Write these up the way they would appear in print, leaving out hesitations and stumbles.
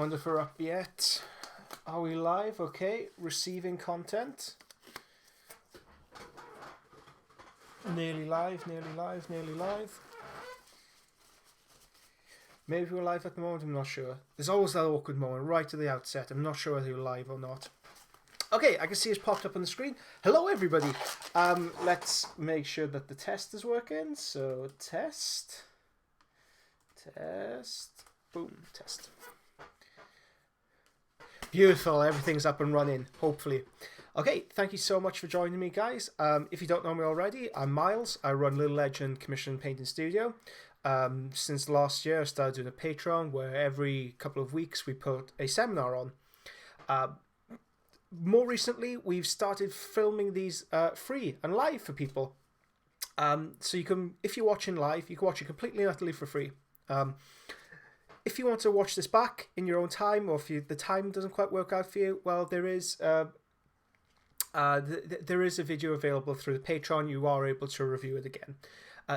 wonder if we're up yet. Are we live? Okay, receiving content. Nearly live, nearly live, nearly live. Maybe we're live at the moment, I'm not sure. There's always that awkward moment right at the outset. I'm not sure whether you're live or not. Okay, I can see it's popped up on the screen. Hello, everybody. Let's make sure that the test is working. So, test. Boom, test. Beautiful, everything's up and running, hopefully. Okay, thank you so much for joining me, guys. If you don't know me already, I'm Miles. I run Little Legend Commission Painting Studio. Since last year, I started doing a Patreon where every couple of weeks we put a seminar on. More recently, we've started filming these free and live for people. So you can, if you're watching live, you can watch it completely and utterly for free. If you want to watch this back in your own time, or if the time doesn't quite work out for you, well, there is a video available through the Patreon. You are able to review it again.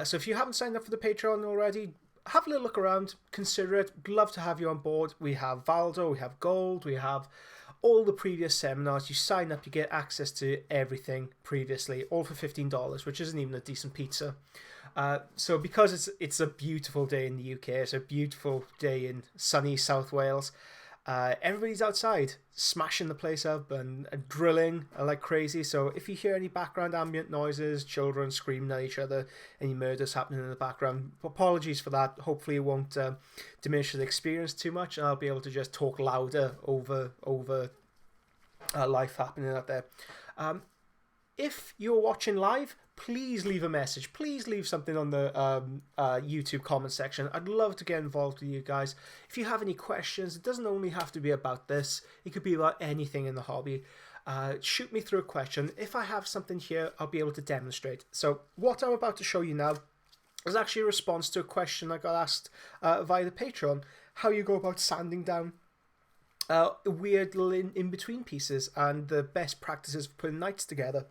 So if you haven't signed up for the Patreon already, have a little look around, consider it. Love to have you on board. We have Valdo, we have Gold, we have all the previous seminars. You sign up, you get access to everything previously, all for $15, which isn't even a decent pizza. So because it's a beautiful day in the UK, it's a beautiful day in sunny South Wales, everybody's outside smashing the place up and drilling like crazy. So if you hear any background ambient noises, children screaming at each other, any murders happening in the background, apologies for that. Hopefully it won't diminish the experience too much, and I'll be able to just talk louder over life happening out there. If you're watching live, please leave a message. Please leave something on the YouTube comment section. I'd love to get involved with you guys. If you have any questions, it doesn't only have to be about this. It could be about anything in the hobby. Shoot me through a question. If I have something here, I'll be able to demonstrate. So what I'm about to show you now is actually a response to a question I got asked via the Patreon. How you go about sanding down weird little in-between pieces and the best practices for putting nights together.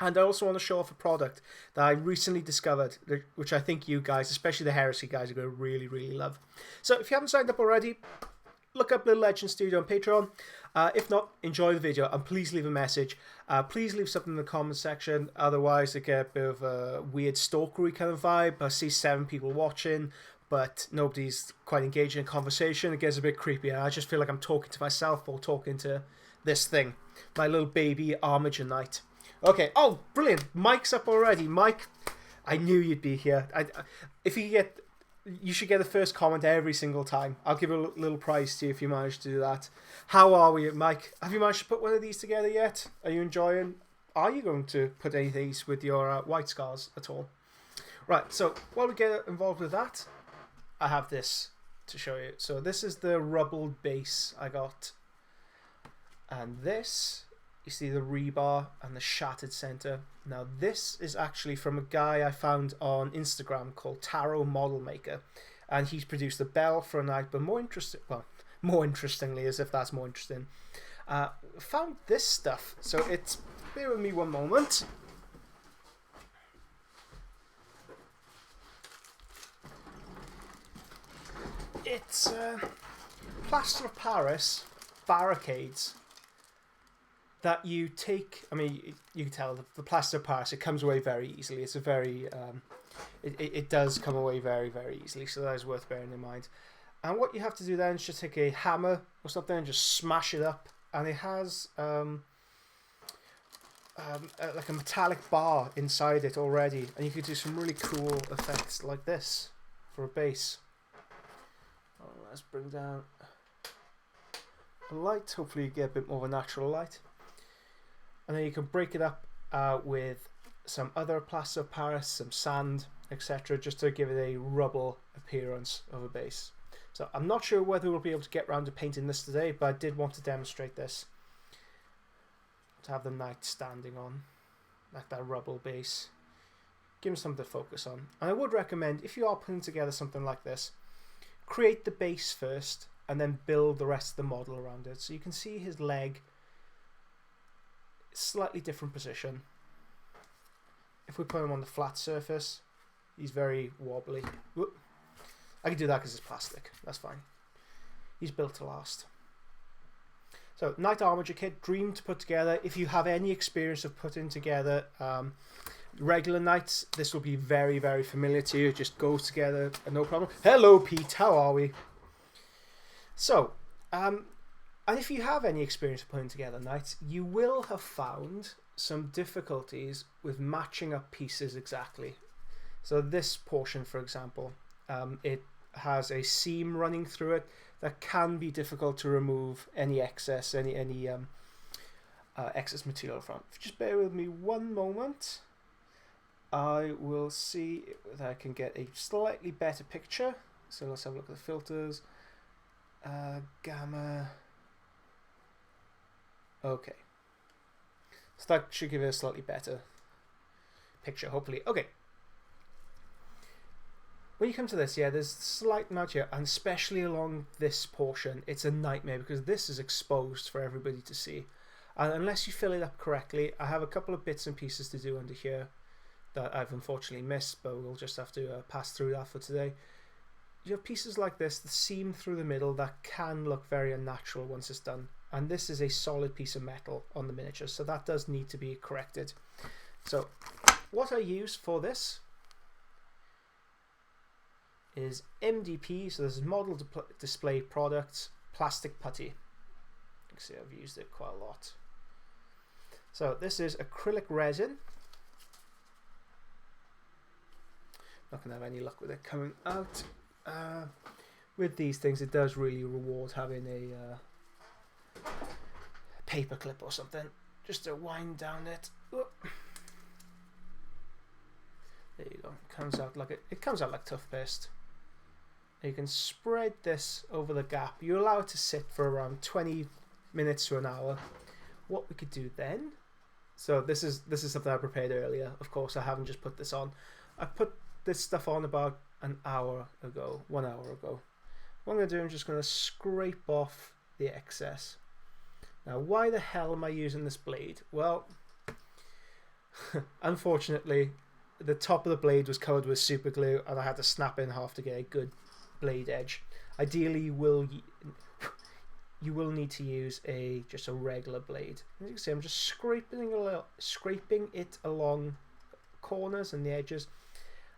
And I also want to show off a product that I recently discovered, which I think you guys, especially the Heresy guys, are going to really, really love. So if you haven't signed up already, look up Little Legend Studio on Patreon. If not, enjoy the video and please leave a message. Please leave something in the comment section. Otherwise, I get a bit of a weird stalkery kind of vibe. I see 7 people watching, but nobody's quite engaged in a conversation. It gets a bit creepy, and I just feel like I'm talking to myself or talking to this thing, my little baby Armiger Knight. Okay. Oh, brilliant! Mike's up already. Mike, I knew you'd be here. You should get the first comment every single time. I'll give a little prize to you if you manage to do that. How are we, Mike? Have you managed to put one of these together yet? Are you enjoying? Are you going to put any of these with your white scars at all? Right. So while we get involved with that, I have this to show you. So this is the rubbled base I got, and this. You see the rebar and the shattered center. Now this is actually from a guy I found on Instagram called Tarot Model Maker, and he's produced a bell for a night. But more interestingly, as if that's more interesting, found this stuff. So it's, bear with me one moment. It's plaster of Paris barricades that you take. I mean, you can tell the plaster of Paris, it comes away very easily. It's a very, it does come away very, very easily, so that is worth bearing in mind. And what you have to do then is just take a hammer or something and just smash it up, and it has like a metallic bar inside it already, and you could do some really cool effects like this for a base. Oh, let's bring down a light. Hopefully you get a bit more of a natural light. And then you can break it up with some other plaster of Paris, some sand, etc., just to give it a rubble appearance of a base. So I'm not sure whether we'll be able to get around to painting this today, but I did want to demonstrate this. To have the knight standing on, like that rubble base. Give him something to focus on. And I would recommend, if you are putting together something like this, create the base first, and then build the rest of the model around it. So you can see his leg, slightly different position. If we put him on the flat surface, he's very wobbly. Whoop. I can do that because it's plastic. That's fine. he's built to last. So Knight Armiger kit, dream to put together. If you have any experience of putting together regular knights, this will be very, very familiar to you. It just goes together, no problem. Hello Pete, how are we? So, and if you have any experience of putting together knights, you will have found some difficulties with matching up pieces exactly. So this portion, for example, it has a seam running through it that can be difficult to remove any excess, any excess material from. If you just bear with me one moment, I will see if I can get a slightly better picture. So let's have a look at the filters. Gamma. Okay. So that should give it a slightly better picture, hopefully. Okay. When you come to this, yeah, there's slight amount here, and especially along this portion, it's a nightmare because this is exposed for everybody to see. And unless you fill it up correctly, I have a couple of bits and pieces to do under here that I've unfortunately missed, but we'll just have to pass through that for today. You have pieces like this, the seam through the middle, that can look very unnatural once it's done. And this is a solid piece of metal on the miniature, so that does need to be corrected. So what I use for this is MDP, so this is Model Display Products Plastic Putty. You can see I've used it quite a lot. So this is acrylic resin. Not going to have any luck with it coming out. With these things, it does really reward having a paper clip or something just to wind down it. Whoop. There you go. It comes out like toothpaste. You can spread this over the gap. You allow it to sit for around 20 minutes to an hour. What we could do then, so this is something I prepared earlier. Of course, I haven't just put this on. I put this stuff on about an hour ago, 1 hour ago. What I'm going to do, I'm just going to scrape off the excess. Now, why the hell am I using this blade? Well, unfortunately, the top of the blade was covered with super glue, and I had to snap in half to get a good blade edge. Ideally, you will need to use just a regular blade. As you can see, I'm just scraping it along corners and the edges,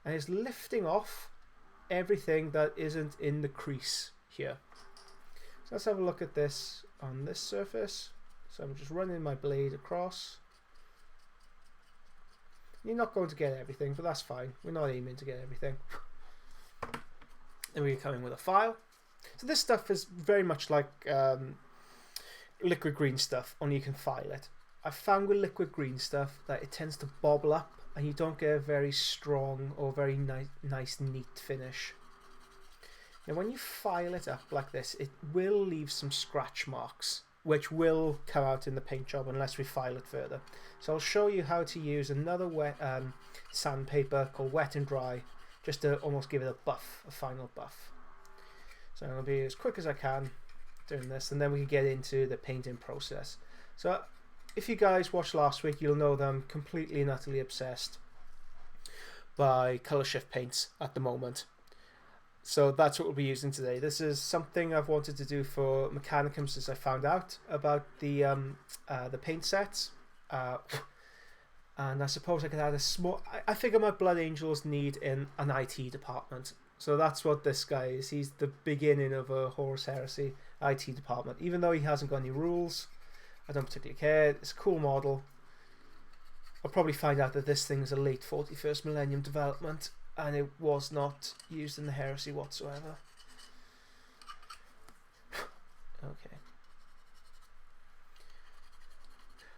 and it's lifting off everything that isn't in the crease here. So let's have a look at this on this surface. So I'm just running my blade across. You're not going to get everything, but that's fine. We're not aiming to get everything. Then we come in with a file. So this stuff is very much like liquid green stuff, only you can file it. I've found with liquid green stuff that it tends to bobble up and you don't get a very strong or very nice neat finish. Now when you file it up like this, it will leave some scratch marks, which will come out in the paint job unless we file it further. So I'll show you how to use another wet sandpaper called Wet and Dry, just to almost give it a buff, a final buff. So I'm going to be as quick as I can doing this, and then we can get into the painting process. So if you guys watched last week, you'll know that I'm completely and utterly obsessed by colour shift paints at the moment. So that's what we'll be using today. This is something I've wanted to do for Mechanicum since I found out about the paint sets. And I suppose I could add a small... I figure my Blood Angels need an IT department. So that's what this guy is. He's the beginning of a Horus Heresy IT department. Even though he hasn't got any rules, I don't particularly care. It's a cool model. I'll probably find out that this thing is a late 41st millennium development, and it was not used in the Heresy whatsoever. Okay.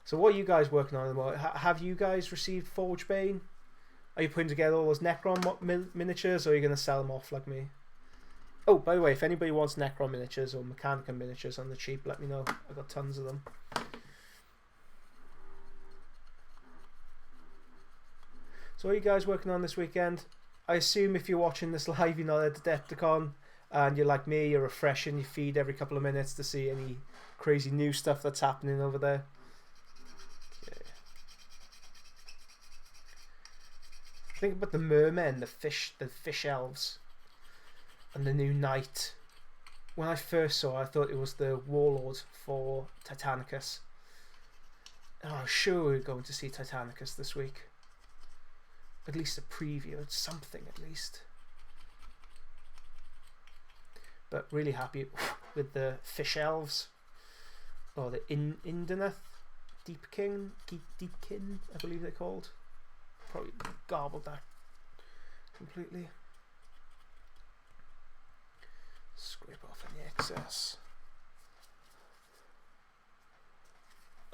So what are you guys working on at the moment? Have you guys received Forgebane? Are you putting together all those Necron miniatures, or are you going to sell them off like me? Oh, by the way, if anybody wants Necron miniatures or Mechanicum miniatures on the cheap, let me know. I've got tons of them. So what are you guys working on this weekend? I assume if you're watching this live, you're not at Adepticon, and you're like me, you're refreshing your feed every couple of minutes to see any crazy new stuff that's happening over there. Think about the mermen, the fish elves, and the new knight. when I first saw it, I thought it was the Warlord for Titanicus. And I was sure we were going to see Titanicus this week. At least a preview, something at least. But really happy with the fish elves. Or the Indeneth Deepkin, I believe they're called. Probably garbled that completely. Scrape off any excess.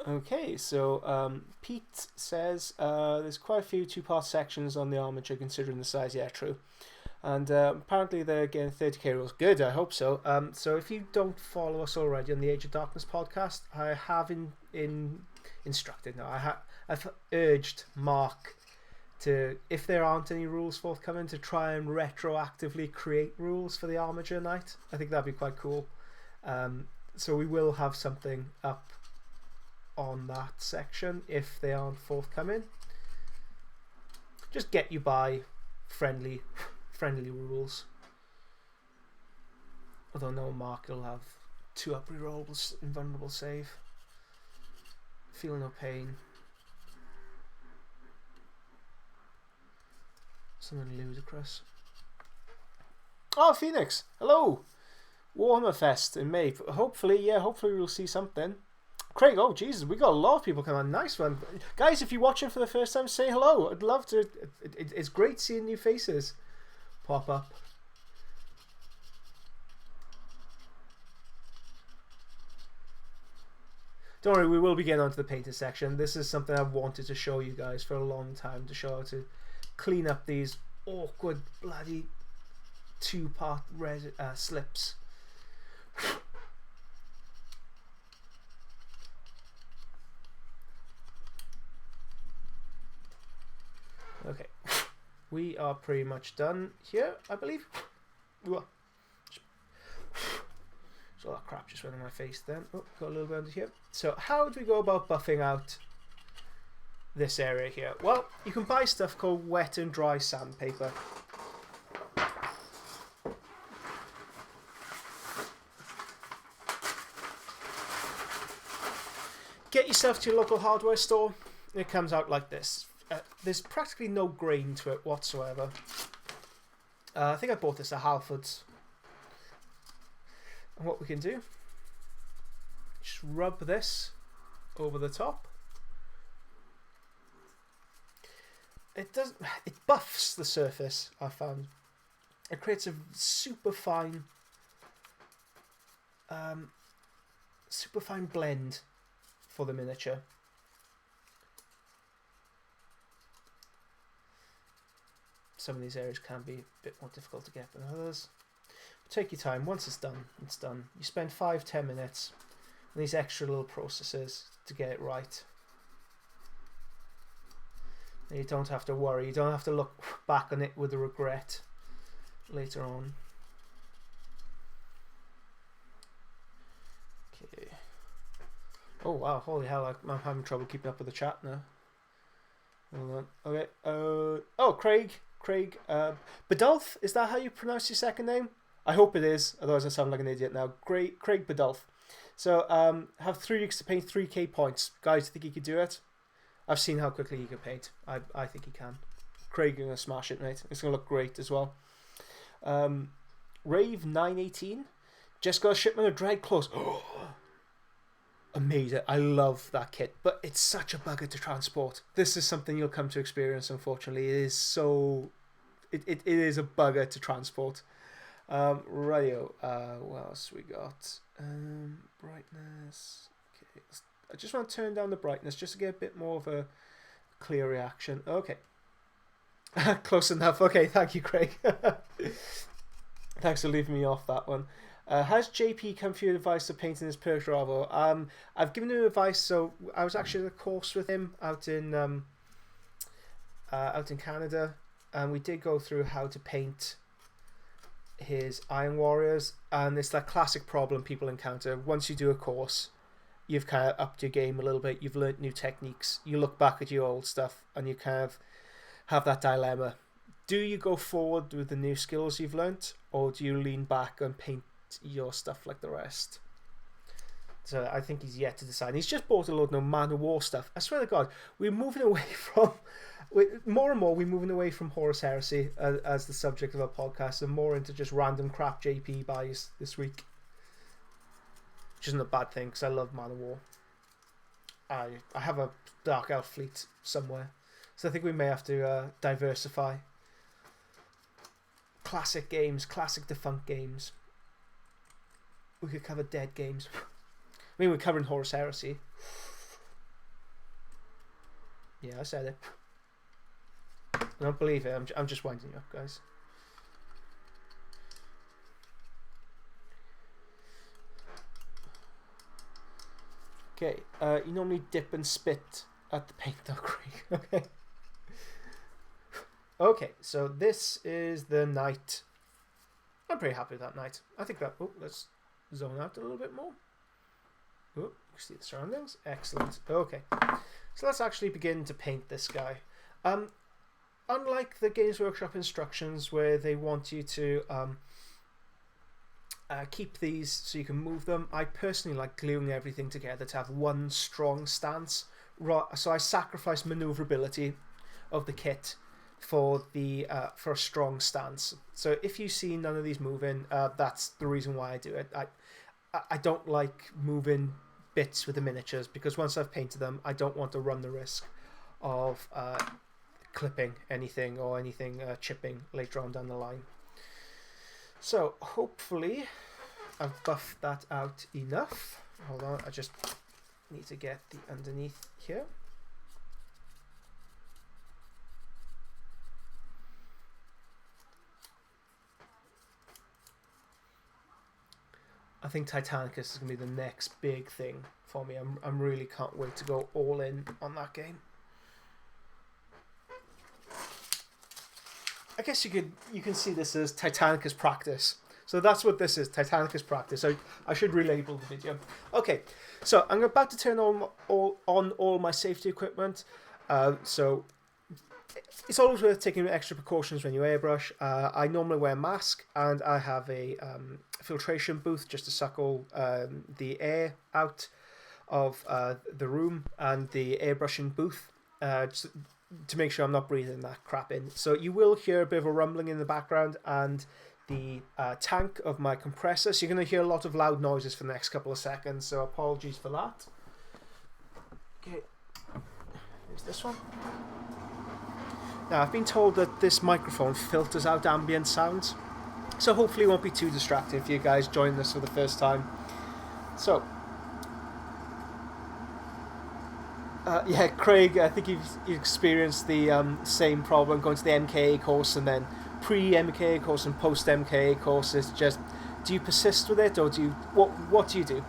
Okay, so Pete says there's quite a few two-part sections on the Armiger considering the size. Yeah, true. And apparently they're getting 30k rules. Good, I hope so. So if you don't follow us already on the Age of Darkness podcast, I have instructed, no, I've urged Mark to, if there aren't any rules forthcoming, to try and retroactively create rules for the Armiger night. I think that'd be quite cool. So we will have something up on that section if they aren't forthcoming. Just get you by friendly rules. Although no, Mark will have 2 up rerolls, invulnerable save. Feel no pain. Something ludicrous. Oh, Phoenix! Hello! Warhammer Fest in May. Hopefully we'll see something. Craig, oh Jesus, we got a lot of people coming on. Nice one. Guys, if you're watching for the first time, say hello. I'd love to. It's great seeing new faces pop up. Don't worry, we will be getting onto the painted section. This is something I've wanted to show you guys for a long time, to show how to clean up these awkward bloody 2-part slips. Okay, we are pretty much done here, I believe. So all that crap just went on my face then. Oh, got a little bit under here. So how do we go about buffing out this area here? Well, you can buy stuff called wet and dry sandpaper. Get yourself to your local hardware store. It comes out like this. There's practically no grain to it whatsoever. I think I bought this at Halfords. And what we can do, just rub this over the top. It buffs the surface, I found. It creates a super fine blend for the miniature. Some of these areas can be a bit more difficult to get than others. But take your time. Once it's done, it's done. You spend 5-10 minutes on these extra little processes to get it right. And you don't have to worry. You don't have to look back on it with a regret later on. Okay. Oh wow! Holy hell! I'm having trouble keeping up with the chat now. Hold on. Okay. Oh, Craig. Badulf, is that how you pronounce your second name? I hope it is, otherwise I sound like an idiot now. Craig Badulf. So, have 3 weeks to paint 3k points. Guys, think you could do it? I've seen how quickly you can paint. I think you can. Craig, you're going to smash it, mate. It's going to look great as well. Rave 918. Just got a shipment of Dread Claws. Amazing. I love that kit, but it's such a bugger to transport. This is something you'll come to experience, unfortunately. It is so... It is a bugger to transport. Radio. What else we got? Brightness. Okay. I just want to turn down the brightness just to get a bit more of a clear reaction. Okay. Close enough. Okay, thank you, Craig. Thanks for leaving me off that one. Has JP come for your advice of painting his Perk Bravo? I've given him advice. So I was actually at a course with him out in Canada, and we did go through how to paint his Iron Warriors. And it's that classic problem people encounter once you do a course. You've kind of upped your game a little bit. You've learnt new techniques. You look back at your old stuff, and you kind of have that dilemma: do you go forward with the new skills you've learnt, or do you lean back and paint your stuff like the rest. So I think he's yet to decide. He's just bought a load of Man of War stuff. I swear to God, we're moving away from... More and more, we're moving away from Horus Heresy as the subject of our podcast and more into just random crap JP buys this week. Which isn't a bad thing, because I love Man of War. I have a Dark Elf fleet somewhere. So I think we may have to diversify. Classic games, classic defunct games. We could cover dead games. I mean, we're covering Horus Heresy. Yeah, I said it. I don't believe it. I'm just winding you up, guys. Okay, you normally dip and spit at the paint, though, Craig. Okay. Okay, so this is the night. I'm pretty happy with that night. I think that... Oh, let's zone out a little bit more. Oh, you can see the surroundings. Excellent. Okay, so let's actually begin to paint this guy. Unlike the Games Workshop instructions where they want you to keep these so you can move them, I personally like gluing everything together to have one strong stance. So I sacrifice maneuverability of the kit for a strong stance. So if you see none of these moving, that's the reason why I do it. I don't like moving bits with the miniatures because once I've painted them, I don't want to run the risk of clipping anything or anything chipping later on down the line. So hopefully I've buffed that out enough. Hold on, I just need to get the underneath here. I think Titanicus is going to be the next big thing for me. I'm really can't wait to go all in on that game. I guess you can see this as Titanicus practice. So that's what this is, Titanicus practice. So I should relabel the video. Okay, so I'm about to turn on all my safety equipment. So it's always worth taking extra precautions when you airbrush. I normally wear a mask and I have a filtration booth just to suck all the air out of the room and the airbrushing booth to make sure I'm not breathing that crap in. So you will hear a bit of a rumbling in the background and the tank of my compressor. So you're going to hear a lot of loud noises for the next couple of seconds. So apologies for that. Okay, here's this one. Now, I've been told that this microphone filters out ambient sounds, so hopefully it won't be too distracting if you guys join this for the first time. So, yeah, Craig, I think you've experienced the same problem going to the MKA course and then pre-MKA course and post-MKA courses. Just, do you persist with it or do you what do you do?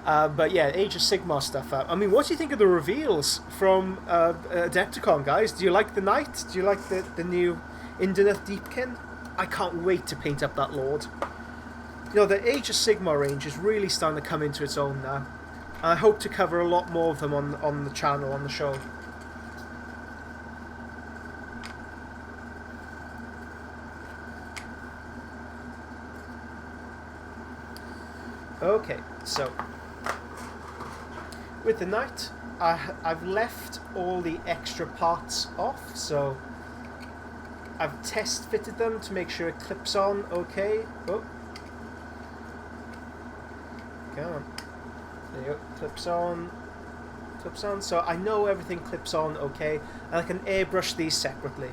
But yeah, Age of Sigmar stuff. I mean, what do you think of the reveals from Adepticon, guys? Do you like the knight? Do you like the new Indineth Deepkin? I can't wait to paint up that lord. You know, the Age of Sigmar range is really starting to come into its own now. I hope to cover a lot more of them on the channel, on the show. Okay, so with the knight, I've left all the extra parts off, so I've test fitted them to make sure it clips on okay. Oh, come on, there you go, clips on. So I know everything clips on okay, and I can airbrush these separately.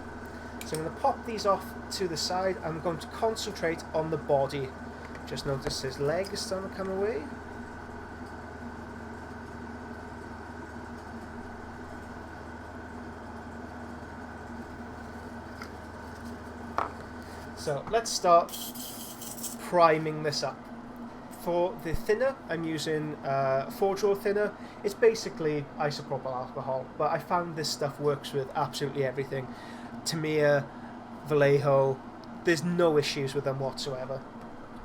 So I'm going to pop these off to the side. I'm going to concentrate on the body. Just notice his leg is starting to come away. So let's start priming this up. For the thinner, I'm using 4-draw thinner. It's basically isopropyl alcohol, but I found this stuff works with absolutely everything. Tamiya, Vallejo, there's no issues with them whatsoever.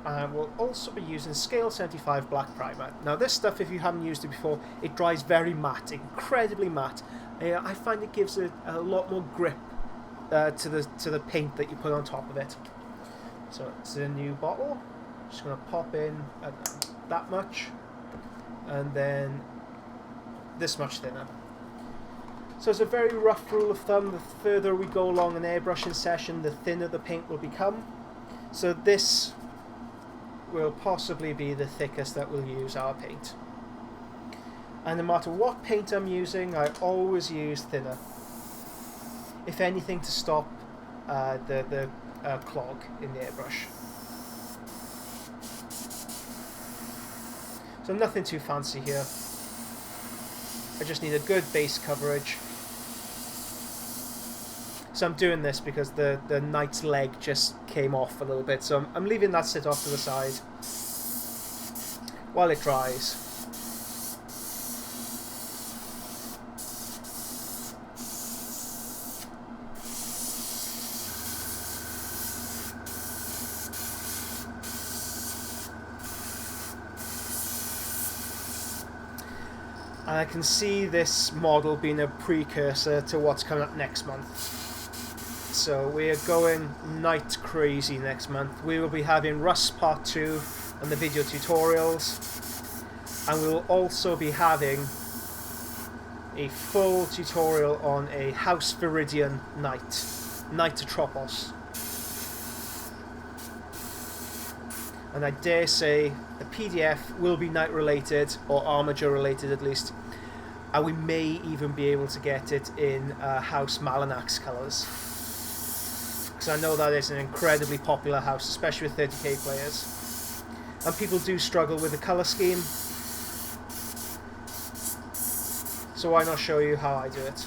And we'll also be using Scale 75 Black Primer. Now this stuff, if you haven't used it before, it dries very matte, incredibly matte. I find it gives it a lot more grip to the paint that you put on top of it. So it's a new bottle, Just going to pop in that much, and then this much thinner. So it's a very rough rule of thumb, the further we go along an airbrushing session, the thinner the paint will become. So this will possibly be the thickest that we'll use our paint. And no matter what paint I'm using, I always use thinner. If anything, to stop the clog in the airbrush. So nothing too fancy here. I just need a good base coverage. So I'm doing this because the knight's leg just came off a little bit, so I'm leaving that sit off to the side while it dries. And I can see this model being a precursor to what's coming up next month. So we are going night crazy next month. We will be having Rust Part 2 and the video tutorials. And we will also be having a full tutorial on a House Viridian Knight. Knight to Tropos. And I dare say the PDF will be Knight related, or Armiger related at least. And we may even be able to get it in House Malanax colours. Because I know that is an incredibly popular house, especially with 30k players. And people do struggle with the colour scheme. So why not show you how I do it?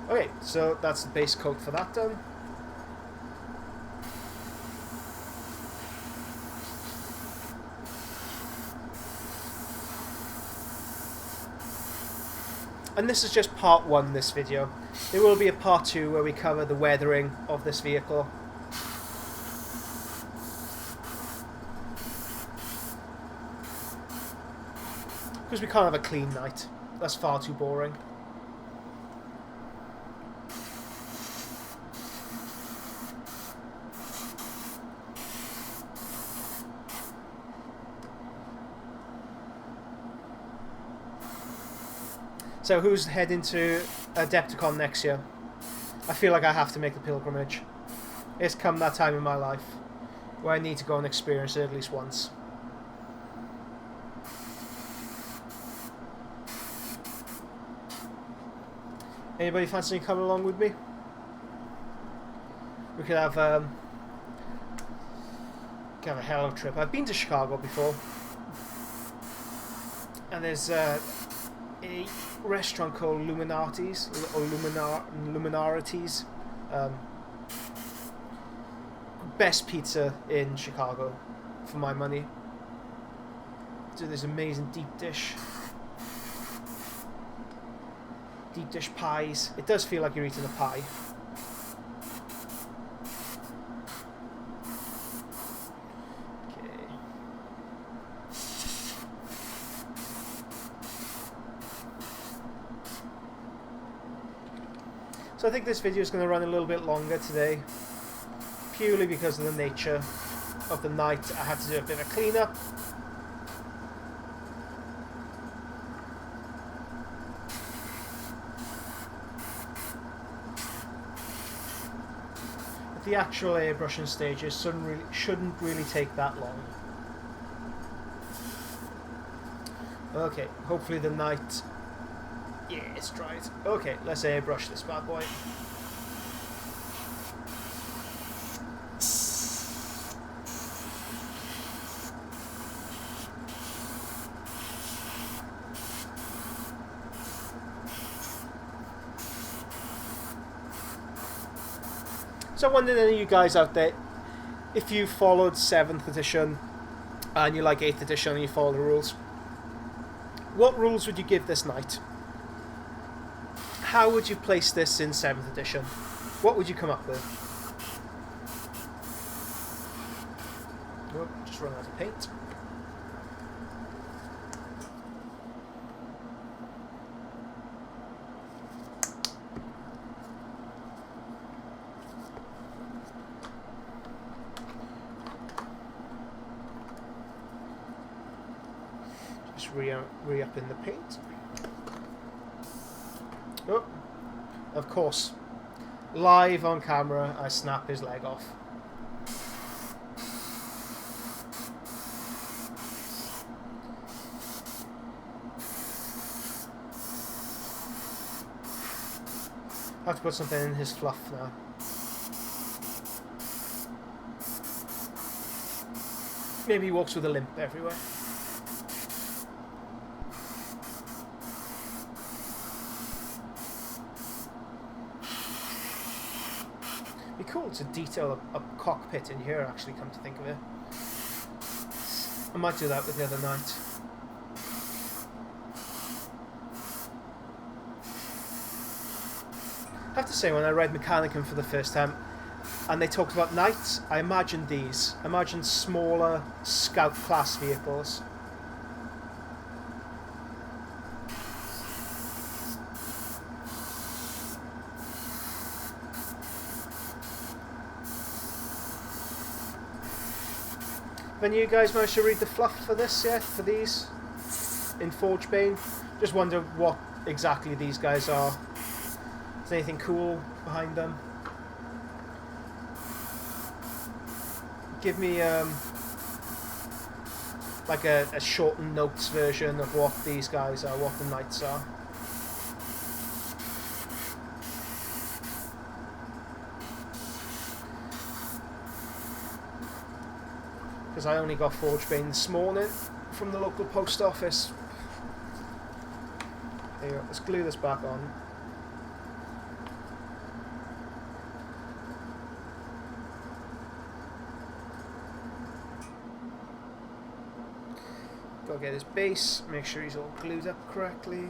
Okay, so that's the base coat for that done. And this is just part 1 this video. There will be a part 2 where we cover the weathering of this vehicle. Because we can't have a clean night. That's far too boring. So who's heading to Adepticon next year? I feel like I have to make the pilgrimage. It's come that time in my life where I need to go and experience it at least once. Anybody fancy coming along with me? We could have a hell of a trip. I've been to Chicago before, and there's a restaurant called Luminarities or Luminarities. Best pizza in Chicago for my money. Do this amazing deep dish pies. It does feel like you're eating a pie. So I think this video is going to run a little bit longer today, purely because of the nature of the night. I had to do a bit of cleanup. But the actual airbrushing stages shouldn't really take that long. Okay, hopefully the night... Yeah, it's dried. Okay, let's airbrush this bad boy. So I wondered, any of you guys out there, if you followed 7th edition and you like 8th edition and you follow the rules, what rules would you give this knight? How would you place this in 7th edition? What would you come up with? Oh, just run out of paint. Just re-upping the paint. Oh, of course. Live on camera, I snap his leg off. I have to put something in his fluff now. Maybe he walks with a limp everywhere. It'd be cool to detail a cockpit in here, actually, come to think of it. I might do that with the other night. I have to say, when I read Mechanicum for the first time, and they talked about knights, I imagined these. I imagined smaller scout class vehicles. Have any of you guys managed to read the fluff for this yet? For these? In Forgebane? Just wonder what exactly these guys are. Is there anything cool behind them? Give me like a shortened notes version of what these guys are, what the knights are. Because I only got Forgebane this morning from the local post office. There you go, let's glue this back on. Gotta get his base, make sure he's all glued up correctly.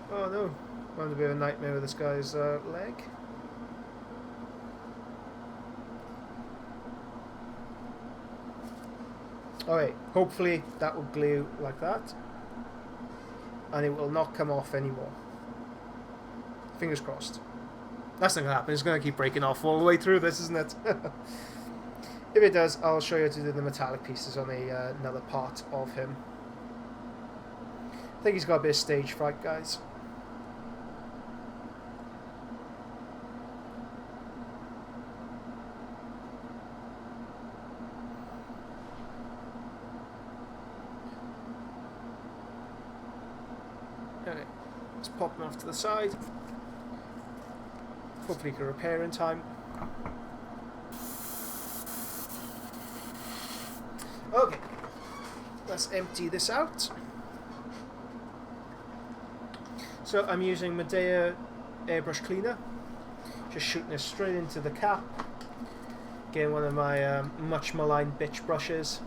Oh no, I'm having a bit of a nightmare with this guy's leg. Alright, hopefully that will glue like that. And it will not come off anymore. Fingers crossed. That's not going to happen, it's going to keep breaking off all the way through this, isn't it? If it does, I'll show you how to do the metallic pieces on another part of him. I think he's got a bit of stage fright, guys. Okay, let's pop him off to the side. Hopefully he can repair in time. Okay, let's empty this out. So I'm using Medea airbrush cleaner, just shooting it straight into the cap. Getting one of my much maligned bitch brushes,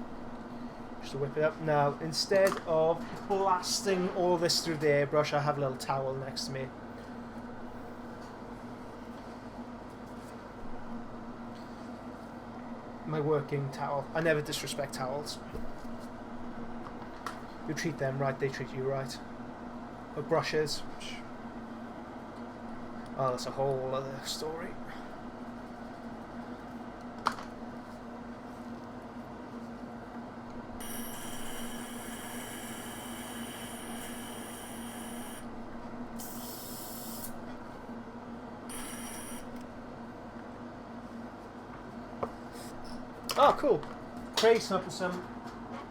just to whip it up. Now, instead of blasting all this through the airbrush, I have a little towel next to me. My working towel. I never disrespect towels. You treat them right, they treat you right. But brushes, oh, that's a whole other story. Oh, cool. Craig's up with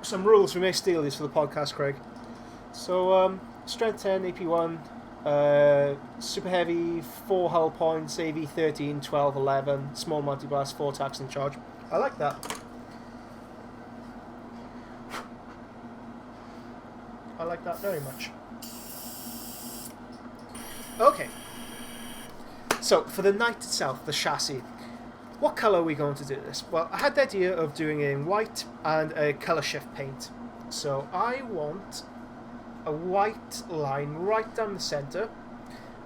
some rules. We may steal these for the podcast, Craig. So, strength 10, AP 1, super heavy, 4 hull points, AV 13, 12, 11, small multi-blast, 4 attacks and charge. I like that. I like that very much. Okay. So, for the knight itself, the chassis, what colour are we going to do this? Well, I had the idea of doing it in white and a colour shift paint. So I want a white line right down the centre,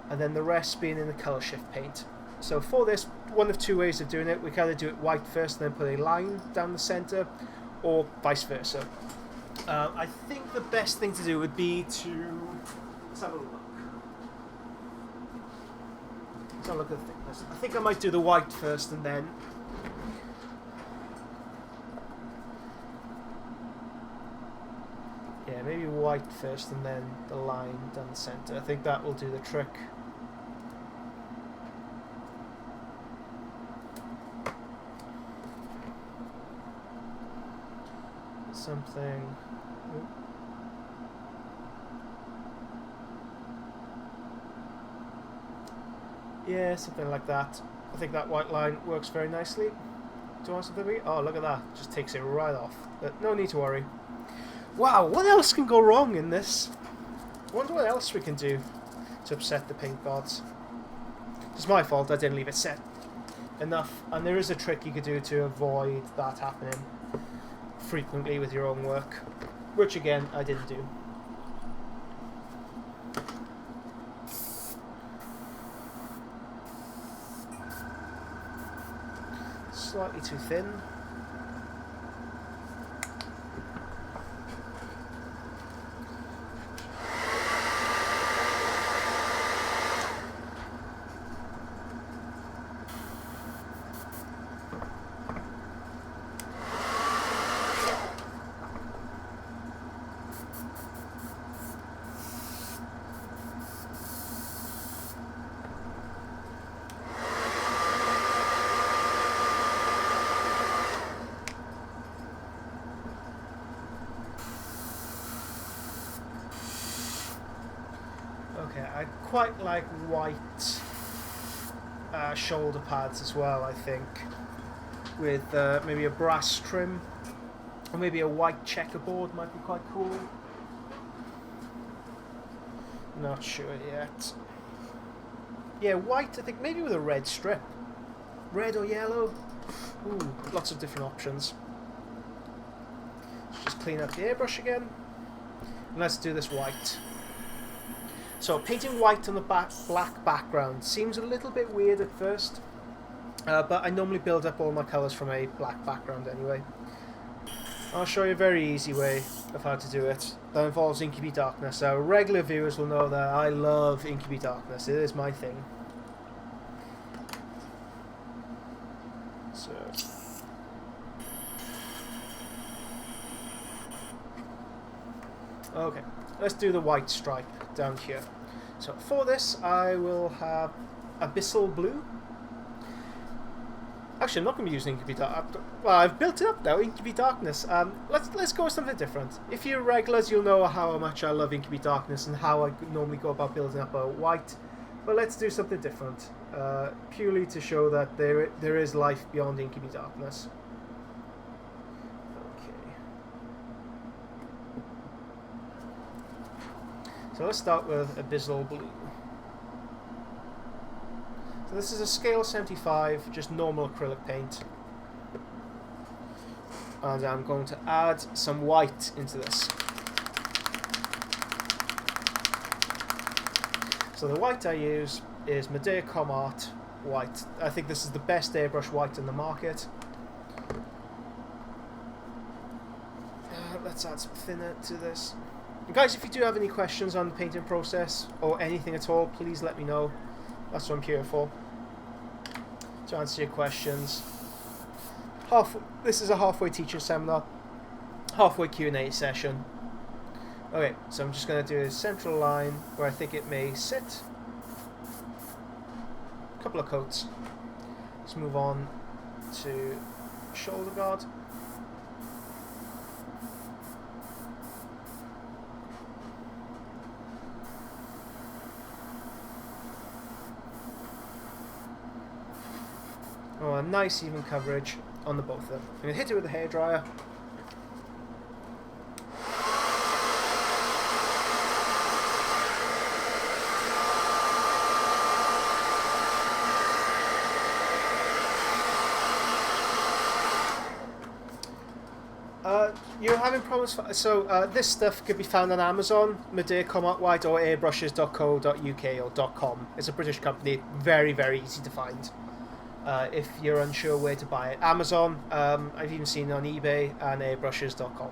and then the rest being in the colour shift paint. So for this, one of two ways of doing it. We can either do it white first and then put a line down the centre, or vice versa. I think the best thing to do would be to... let's have a look. Let's have a look at the thickness. I think I might do the white first and then... yeah, maybe white first and then the line down the centre. I think that will do the trick. Something... yeah, something like that. I think that white line works very nicely. Do you want something? Oh, look at that. Just takes it right off. But no need to worry. Wow, what else can go wrong in this? I wonder what else we can do to upset the paint gods. It's my fault, I didn't leave it set enough. And there is a trick you could do to avoid that happening frequently with your own work, which again, I didn't do. Slightly too thin. Okay, I quite like white shoulder pads as well, I think, with maybe a brass trim, or maybe a white checkerboard might be quite cool. Not sure yet. Yeah, white, I think, maybe with a red strip. Red or yellow. Ooh, lots of different options. Just clean up the airbrush again. And let's do this white. So painting white on the black background seems a little bit weird at first, but I normally build up all my colours from a black background anyway. I'll show you a very easy way of how to do it. That involves Inky Darkness. So regular viewers will know that I love Inky Darkness. It is my thing. So okay, let's do the white stripe down here. So for this, I will have Abyssal Blue. Actually, I'm not going to be using Inky Darkness. Well, I've built it up now, Inky Darkness. Let's go with something different. If you're regulars, you'll know how much I love Inky Darkness and how I normally go about building up a white. But let's do something different, purely to show that there is life beyond Inky Darkness. So let's start with Abyssal Blue. So this is a scale 75, just normal acrylic paint. And I'm going to add some white into this. So the white I use is Medea Comart white. I think this is the best airbrush white in the market. Let's add some thinner to this. And guys, if you do have any questions on the painting process or anything at all, please let me know. That's what I'm here for, to answer your questions. This is a halfway teacher seminar, halfway Q&A session. Okay, so I'm just going to do a central line where I think it may sit. A couple of coats. Let's move on to shoulder guard. Oh, a nice even coverage on the both of them. I'm going to hit it with a hairdryer. You're having having problems. So this stuff could be found on Amazon, Madeira Combat White, or airbrushes.co.uk or .com. It's a British company, very, very easy to find. If you're unsure where to buy it, Amazon. I've even seen it on eBay and airbrushes.com.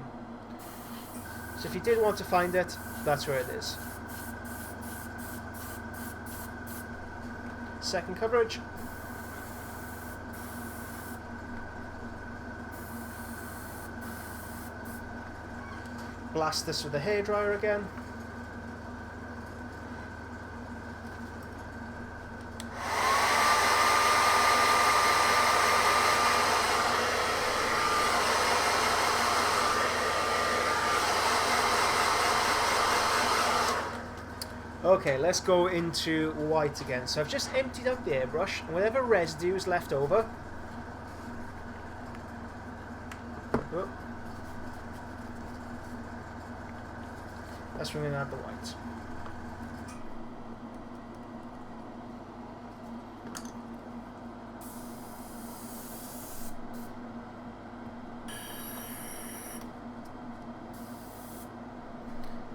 So if you did want to find it, that's where it is. Second coverage. Blast this with a hairdryer again. Okay, let's go into white again. So I've just emptied out the airbrush, and whatever residue is left over, that's when we're going to add the white.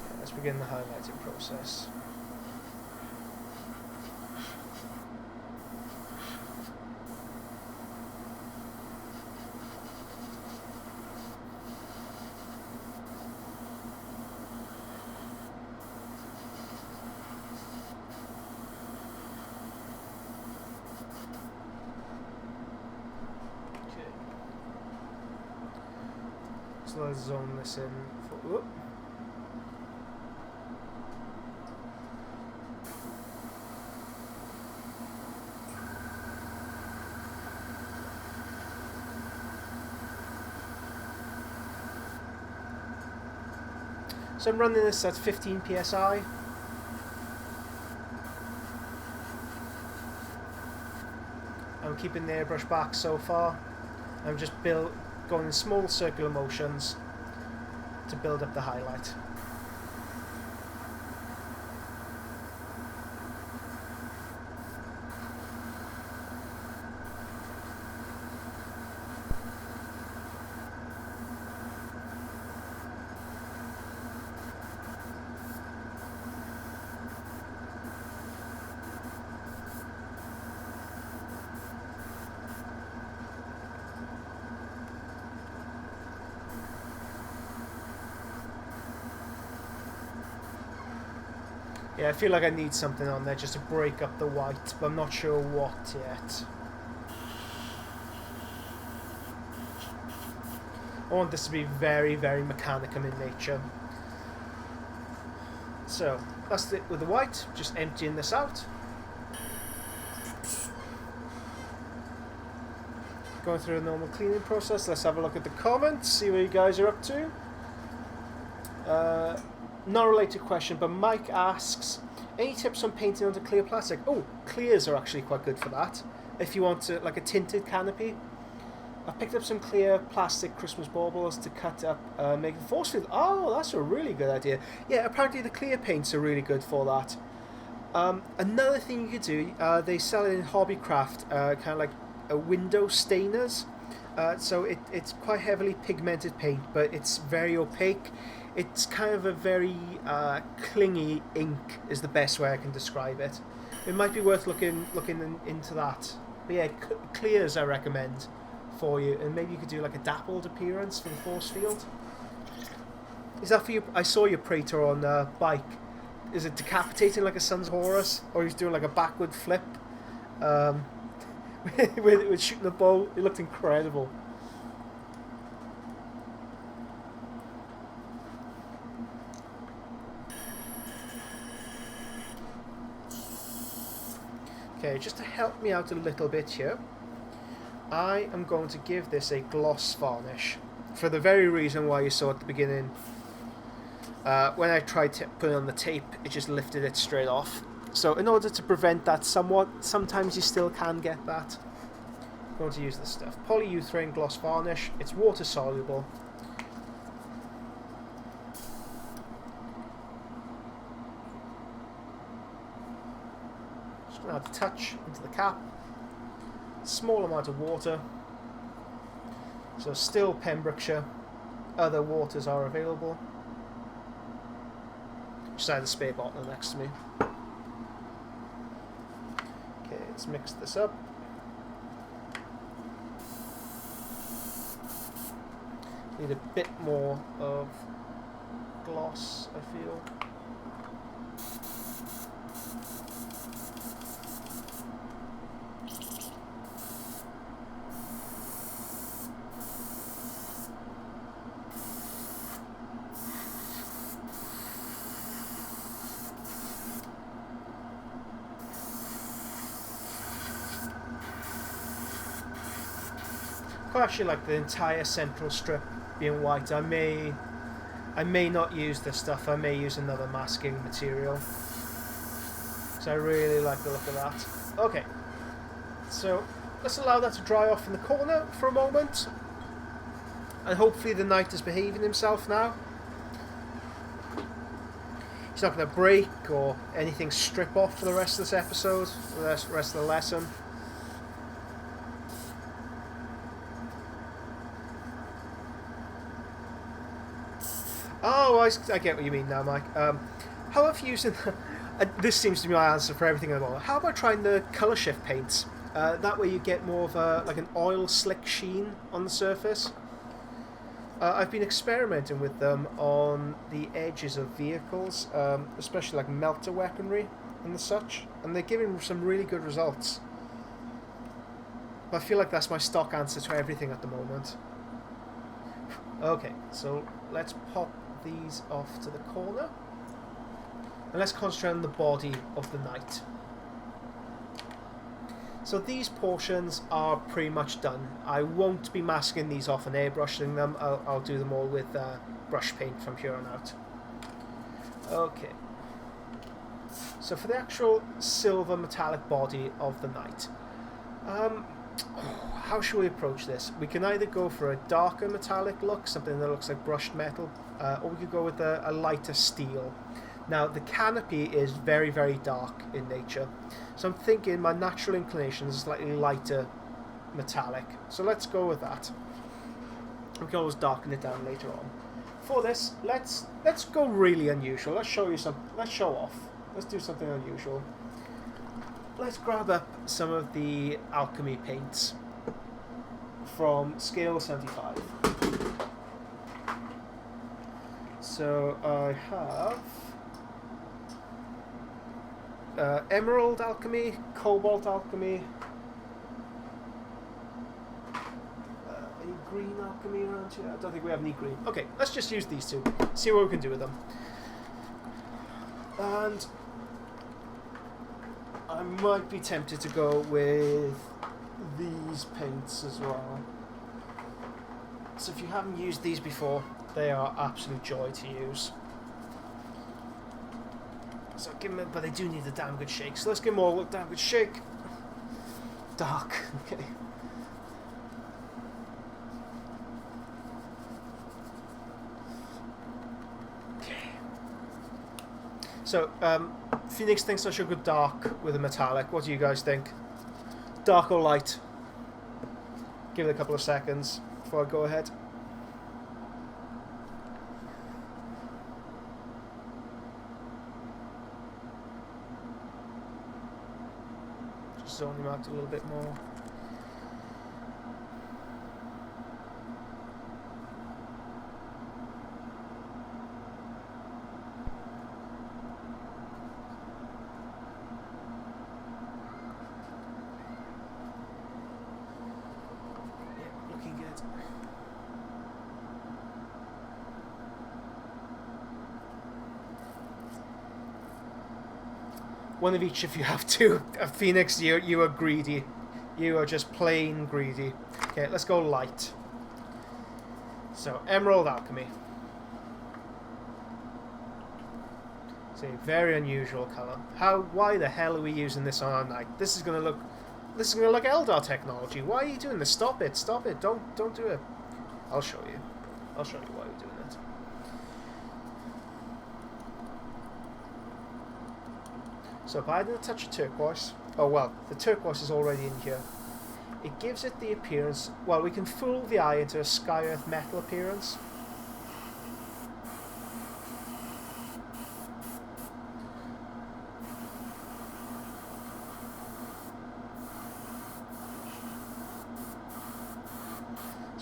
Okay, let's begin the highlighting process. So let's zone this in for, whoop. So I'm running this at 15 psi. I'm keeping the airbrush back so far. I'm just going in small circular motions to build up the highlight. Yeah, I feel like I need something on there just to break up the white, but I'm not sure what yet. I want this to be very, very mechanicum in nature. So, that's it with the white, just emptying this out. Going through a normal cleaning process, let's have a look at the comments, see what you guys are up to. Not a related question, but Mike asks, any tips on painting onto clear plastic? Oh, clears are actually quite good for that. If you want to, like a tinted canopy. I've picked up some clear plastic Christmas baubles to cut up, make the force field. Oh, that's a really good idea. Yeah, apparently the clear paints are really good for that. Another thing you could do, they sell it in Hobbycraft, kind of like window stainers. So it's quite heavily pigmented paint, but it's very opaque. It's kind of a very clingy ink is the best way I can describe it. It might be worth looking into that. But yeah, clears I recommend for you, and maybe you could do like a dappled appearance for the force field. Is that for you? I saw your Praetor on bike. Is it decapitating like a Sons of Horus, or he's doing like a backward flip with shooting the bow? It looked incredible. Okay, just to help me out a little bit here, I am going to give this a gloss varnish for the very reason why you saw at the beginning. When I tried to put it on the tape, it just lifted it straight off. So in order to prevent that somewhat, sometimes you still can get that. I'm going to use this stuff. Polyurethane gloss varnish. It's water soluble. Just going to add a touch into the cap. Small amount of water. So still Pembrokeshire. other waters are available. Just add a spare bottle next to me. Okay, let's mix this up. Need a bit more of gloss, I feel. I actually like the entire central strip being white. I may not use this stuff. I may use another masking material. So I really like the look of that. Okay, so let's allow that to dry off in the corner for a moment, and hopefully the knight is behaving himself now. He's not going to break or anything strip off for the rest of this episode, for the rest of the lesson. Oh, I get what you mean now, Mike. How about using... this seems to be my answer for everything I want. How about trying the colour shift paints? That way you get more of a, like an oil slick sheen on the surface. I've been experimenting with them on the edges of vehicles, especially like melter weaponry and the such, and they're giving some really good results. But I feel like that's my stock answer to everything at the moment. Okay, so let's pop these off to the corner, and let's concentrate on the body of the knight. So these portions are pretty much done. I won't be masking these off and airbrushing them. I'll do them all with brush paint from here on out. Okay, so for the actual silver metallic body of the knight, how should we approach this? We can either go for a darker metallic look, something that looks like brushed metal, or we could go with a lighter steel. Now, the canopy is very, very dark in nature, so I'm thinking my natural inclination is slightly lighter metallic. So let's go with that. We can always darken it down later on. For this, let's go really unusual. Let's show you some. Let's show off. Let's do something unusual. Let's grab up some of the alchemy paints from scale 75. So I have emerald alchemy, cobalt alchemy, any green alchemy around here? I don't think we have any green. Okay, let's just use these two, see what we can do with them. And I might be tempted to go with these paints as well. So if you haven't used these before, they are absolute joy to use. So give them, but they do need a damn good shake. So let's give them all a damn good shake. Dark, okay. So, Phoenix thinks I should go dark with a metallic. What do you guys think? Dark or light? Give it a couple of seconds before I go ahead. Just zone him out a little bit more. One of each if you have to. Phoenix, you are greedy. You are just plain greedy. Okay, let's go light. So, emerald alchemy. It's a very unusual colour. Why the hell are we using this on our knight? This is gonna look Eldar technology. Why are you doing this? Stop it, stop it. Don't do it. I'll show you. I'll show you why we're doing it. So if I add a touch of turquoise, oh well, the turquoise is already in here. It gives it the appearance, well, we can fool the eye into a sky earth metal appearance.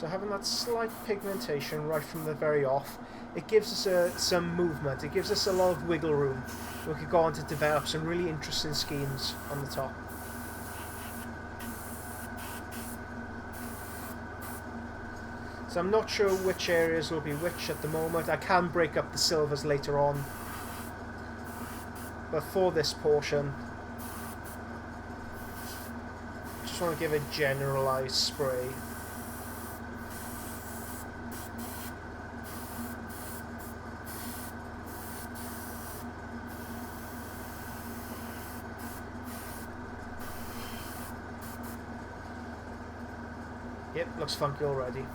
So having that slight pigmentation right from the very off, it gives us some movement. It gives us a lot of wiggle room. We could go on to develop some really interesting schemes on the top. So I'm not sure which areas will be which at the moment. I can break up the silvers later on. But for this portion, I just want to give a generalised spray. Yep, looks funky already.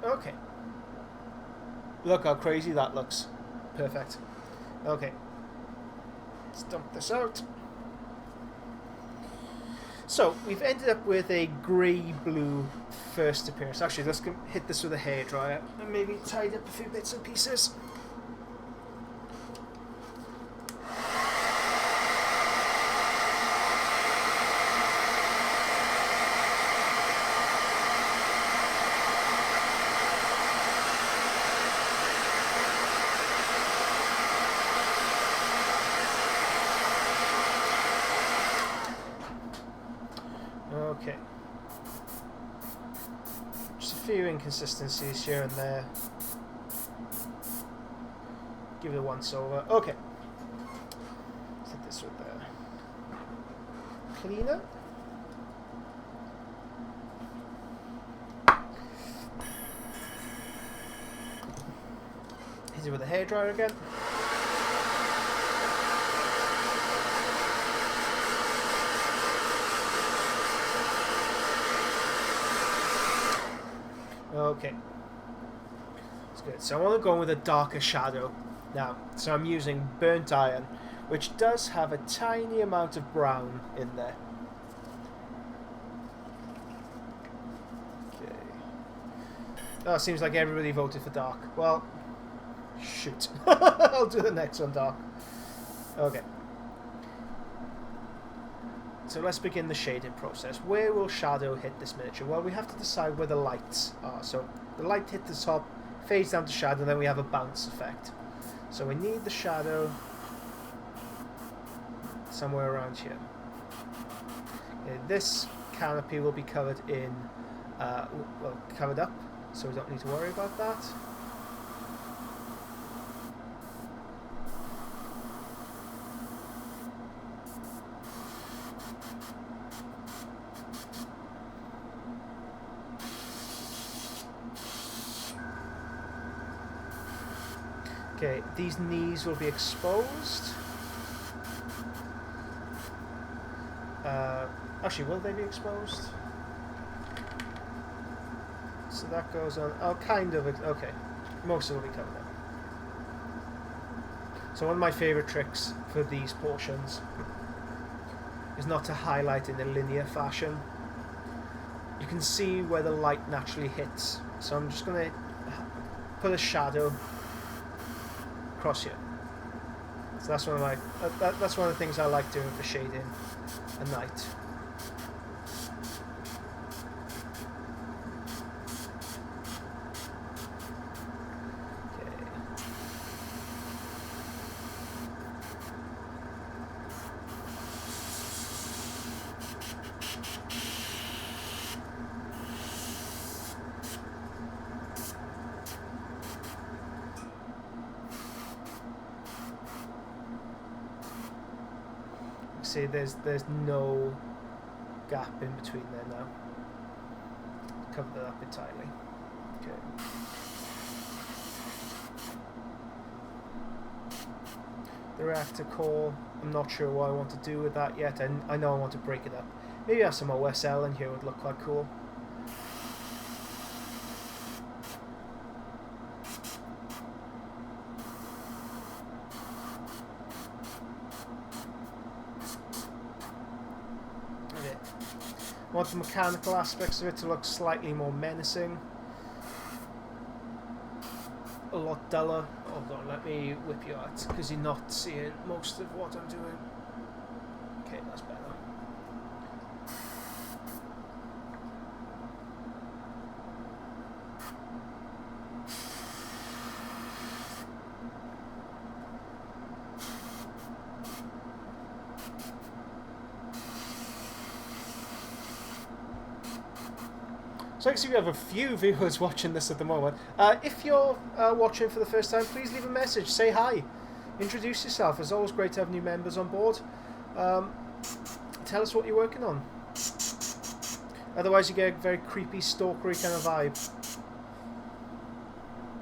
Okay. Look how crazy that looks. Perfect. Okay. Let's dump this out. So, we've ended up with a grey-blue first appearance. Actually, let's hit this with a hairdryer and maybe tidy up a few bits and pieces. Okay. Just a few inconsistencies here and there. Give it a once over. Okay. Let's hit this with the cleaner. Hit it with a hairdryer again. Okay, that's good. So I want to go with a darker shadow now. So I'm using burnt iron, which does have a tiny amount of brown in there. Okay. Oh, it seems like everybody voted for dark. Well, shoot. I'll do the next one dark. Okay. So let's begin the shading process. Where will shadow hit this miniature? Well, we have to decide where the lights are. So the light hit the top, fades down to shadow, and then we have a bounce effect. So we need the shadow somewhere around here. Okay, this canopy will be covered in, well, covered up, so we don't need to worry about that. Okay, these knees will be exposed. Actually, will they be exposed? So that goes on. Oh, kind of. Okay, most of it will be covered up. So one of my favourite tricks for these portions is not to highlight in a linear fashion. You can see where the light naturally hits. So I'm just going to put a shadow across here. So that's one of my that's one of the things I like doing for shading at night. See, there's no gap in between there now. Cover that up entirely. Okay. The reactor core, I'm not sure what I want to do with that yet, and I know I want to break it up. Maybe have some OSL in here would look quite cool. Okay. I want the mechanical aspects of it to look slightly more menacing. A lot duller. Hold on, let me whip you out because you're not seeing most of what I'm doing. Okay, that's better. So I see we have a few viewers watching this at the moment. If you're watching for the first time, please leave a message. Say hi. Introduce yourself. It's always great to have new members on board. Tell us what you're working on. Otherwise you get a very creepy, stalkery kind of vibe.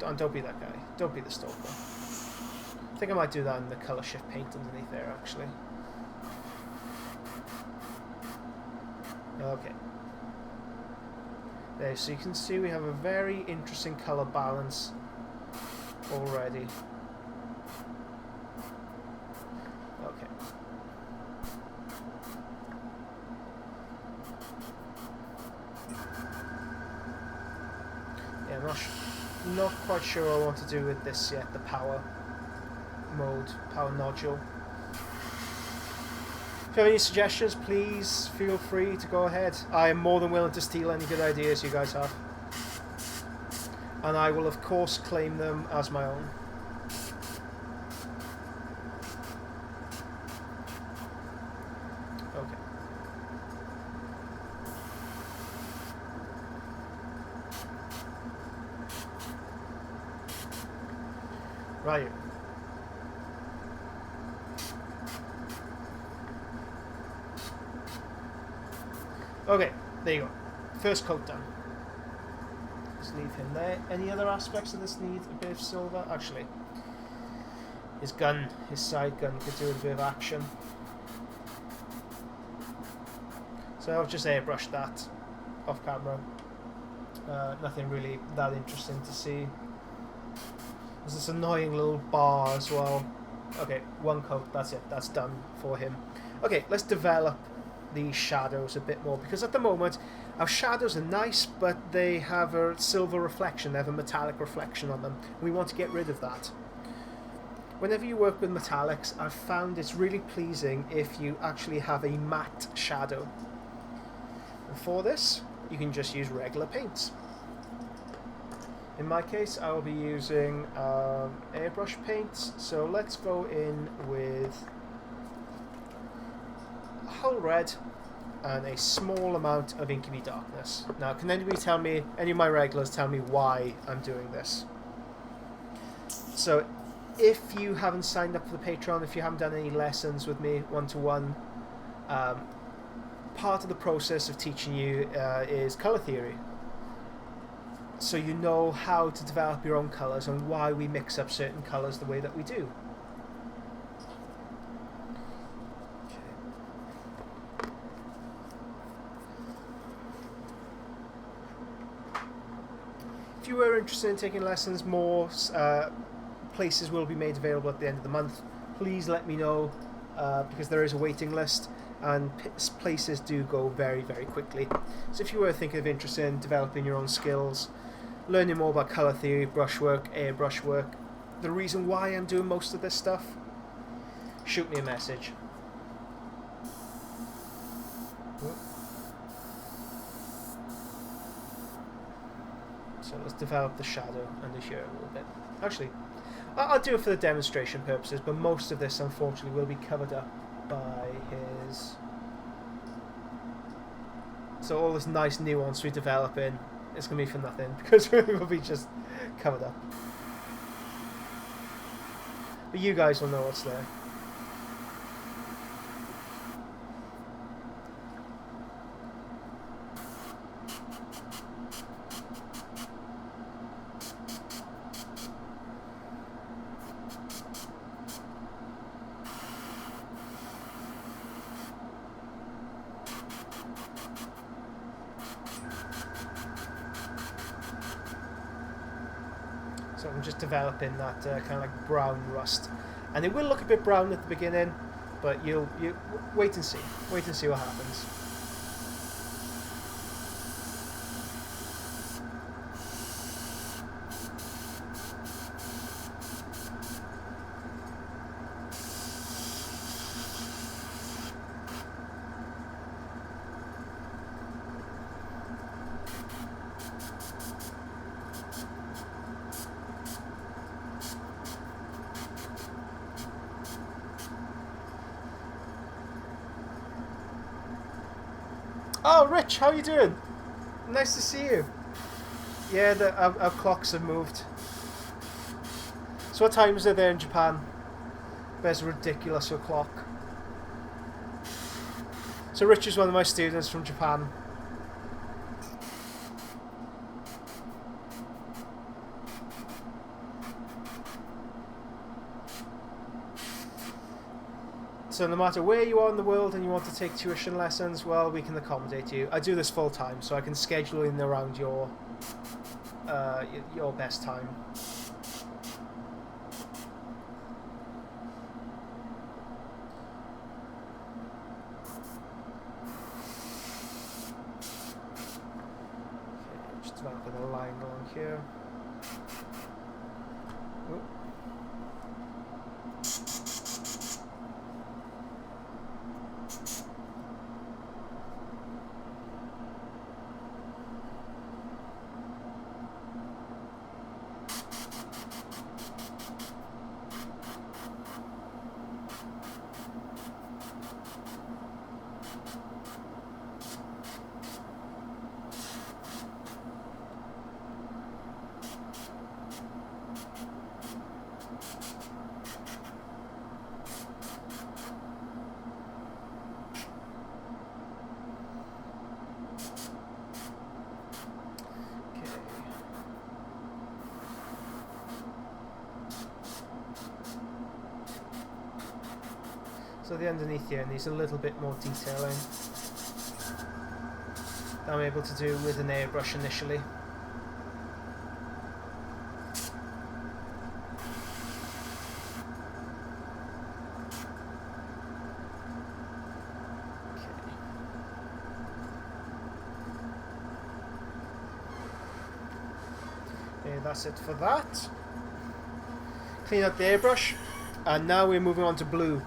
Don't be that guy. Don't be the stalker. I think I might do that in the colour shift paint underneath there, actually. Okay. There, so you can see we have a very interesting colour balance already. Okay. Yeah, I'm not quite sure what I want to do with this yet, the power mode, power nodule. If you have any suggestions, please feel free to go ahead. I am more than willing to steal any good ideas you guys have. And I will of course claim them as my own. Okay. Right. Okay, there you go. First coat done. Just leave him there. Any other aspects of this need a bit of silver? Actually, his gun, his side gun, could do a bit of action. So I've just airbrushed that off camera. Nothing really that interesting to see. There's this annoying little bar as well. Okay, one coat, that's it. That's done for him. Okay, let's develop the shadows a bit more, because at the moment our shadows are nice, but they have a silver reflection, they have a metallic reflection on them. We want to get rid of that. Whenever you work with metallics, I've found it's really pleasing if you actually have a matte shadow. And for this, you can just use regular paints. In my case, I will be using airbrush paints, so let's go in with Hull Red and a small amount of Inky Darkness. Now, can anybody tell me, any of my regulars tell me why I'm doing this? So, if you haven't signed up for the Patreon, if you haven't done any lessons with me one-to-one, part of the process of teaching you is colour theory. So you know how to develop your own colours and why we mix up certain colours the way that we do. If you were interested in taking lessons, more places will be made available at the end of the month. Please let me know, because there is a waiting list and places do go very, very quickly. So if you were thinking of interest in developing your own skills, learning more about colour theory, brushwork, airbrush work, the reason why I'm doing most of this stuff, shoot me a message. So let's develop the shadow under here a little bit. Actually, I'll do it for the demonstration purposes, but most of this unfortunately will be covered up by his... So all this nice nuance we develop in, it's going to be for nothing, because it will be just covered up. But you guys will know what's there. So I'm just developing that kind of like brown rust, and it will look a bit brown at the beginning, but you wait and see. Wait and see what happens. Oh, Rich, how you doing? Nice to see you. Yeah, our clocks have moved. So what time is it there in Japan? There's a ridiculous o'clock. So Rich is one of my students from Japan. So no matter where you are in the world and you want to take tuition lessons, well, we can accommodate you. I do this full time, so I can schedule in around your best time. Okay, just developing a line along here. Ooh. So the underneath here needs a little bit more detailing than I'm able to do with an airbrush initially. Okay, that's it for that. Clean up the airbrush, and now we're moving on to blue.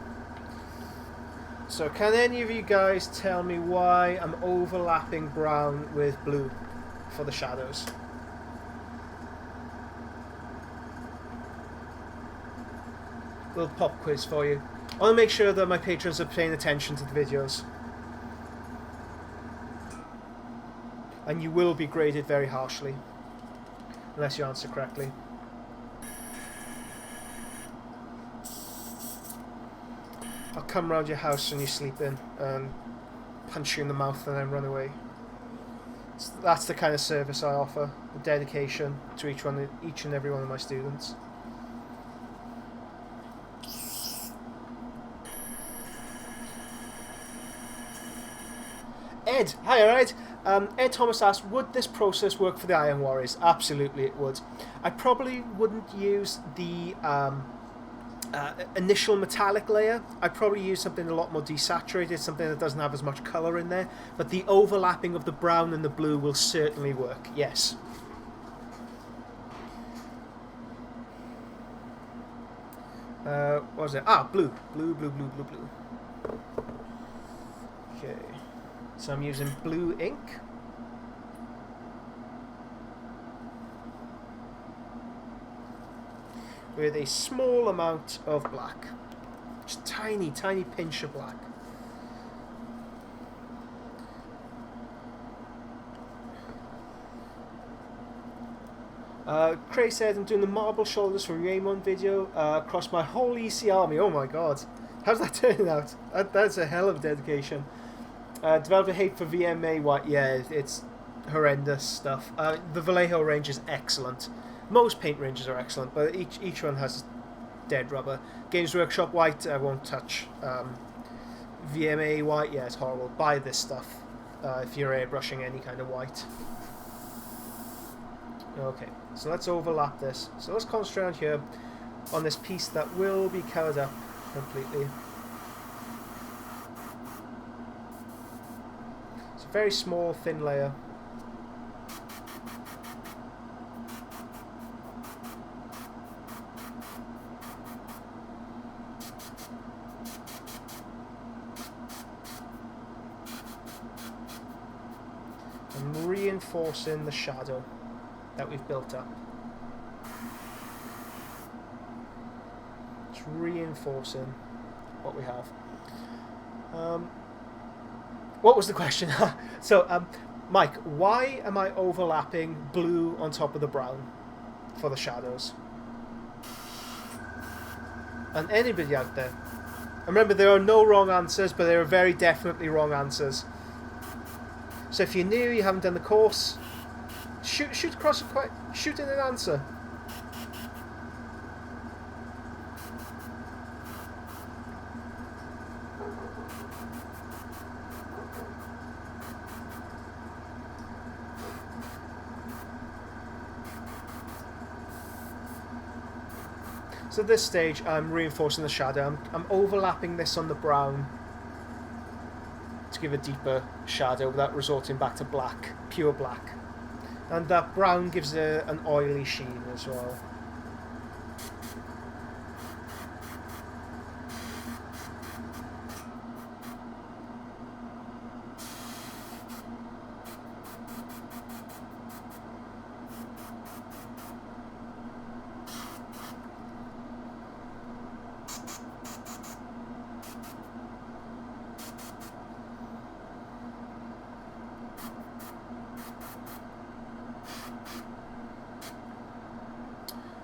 So can any of you guys tell me why I'm overlapping brown with blue for the shadows? Little pop quiz for you. I want to make sure that my patrons are paying attention to the videos. And you will be graded very harshly, unless you answer correctly. I'll come round your house when you're sleeping and punch you in the mouth and then run away. So that's the kind of service I offer, the dedication to each and every one of my students. Ed, hi, alright. Ed Thomas asked, would this process work for the Iron Warriors? Absolutely it would. I probably wouldn't use the initial metallic layer. I'd probably use something a lot more desaturated, something that doesn't have as much colour in there, but the overlapping of the brown and the blue will certainly work, yes. What was it? Ah, blue. Blue. Okay. So I'm using blue ink. With a small amount of black. Just tiny pinch of black. Cray said, I'm doing the marble shoulders for Raymond video across my whole EC army. Oh my god. How's that turning out? That's a hell of dedication. Developer hate for VMA white. Yeah, it's horrendous stuff. The Vallejo range is excellent. Most paint ranges are excellent, but each one has dead rubber. Games Workshop white, I won't touch. VMA white, yeah, it's horrible. Buy this stuff if you're airbrushing any kind of white. Okay. So let's overlap this. So let's concentrate on here on this piece that will be covered up completely. It's a very small, thin layer. And reinforcing the shadow that we've built up. It's reinforcing what we have. What was the question? So, Mike, why am I overlapping blue on top of the brown for the shadows? And anybody out there, remember there are no wrong answers, but there are very definitely wrong answers. So if you're new, you haven't done the course, shoot across shoot in an answer. So at this stage, I'm reinforcing the shadow. I'm overlapping this on the brown to give a deeper shadow without resorting back to black, pure black. And that brown gives it an oily sheen as well.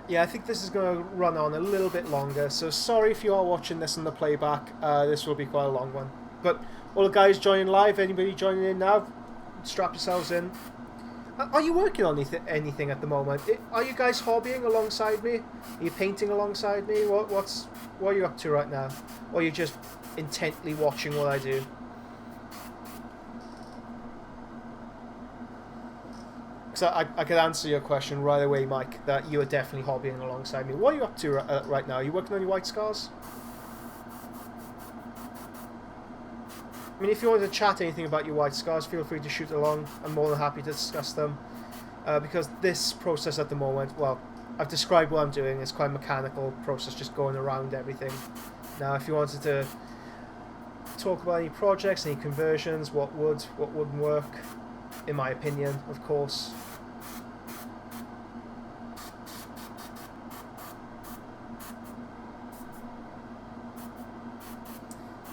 Yeah, I think this is going to run on a little bit longer, so sorry if you are watching this in the playback. This will be quite a long one. But all the guys joining live, anybody joining in now, strap yourselves in. Are you working on anything at the moment? Are you guys hobbying alongside me? Are you painting alongside me? What are you up to right now? Or are you just intently watching what I do? So I could answer your question right away, Mike, that you are definitely hobbying alongside me. What are you up to right now? Are you working on your white scars? I mean, if you want to chat anything about your white scars, feel free to shoot along. I'm more than happy to discuss them. Because this process at the moment, well, I've described what I'm doing. It's quite a mechanical process, just going around everything. Now, if you wanted to talk about any projects, any conversions, what wouldn't work, in my opinion, of course.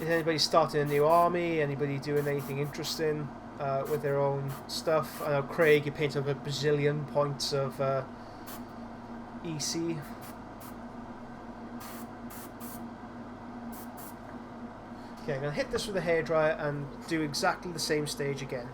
Is anybody starting a new army? Anybody doing anything interesting with their own stuff? I know Craig, you painted up a bazillion points of EC. Okay, I'm going to hit this with a hairdryer and do exactly the same stage again.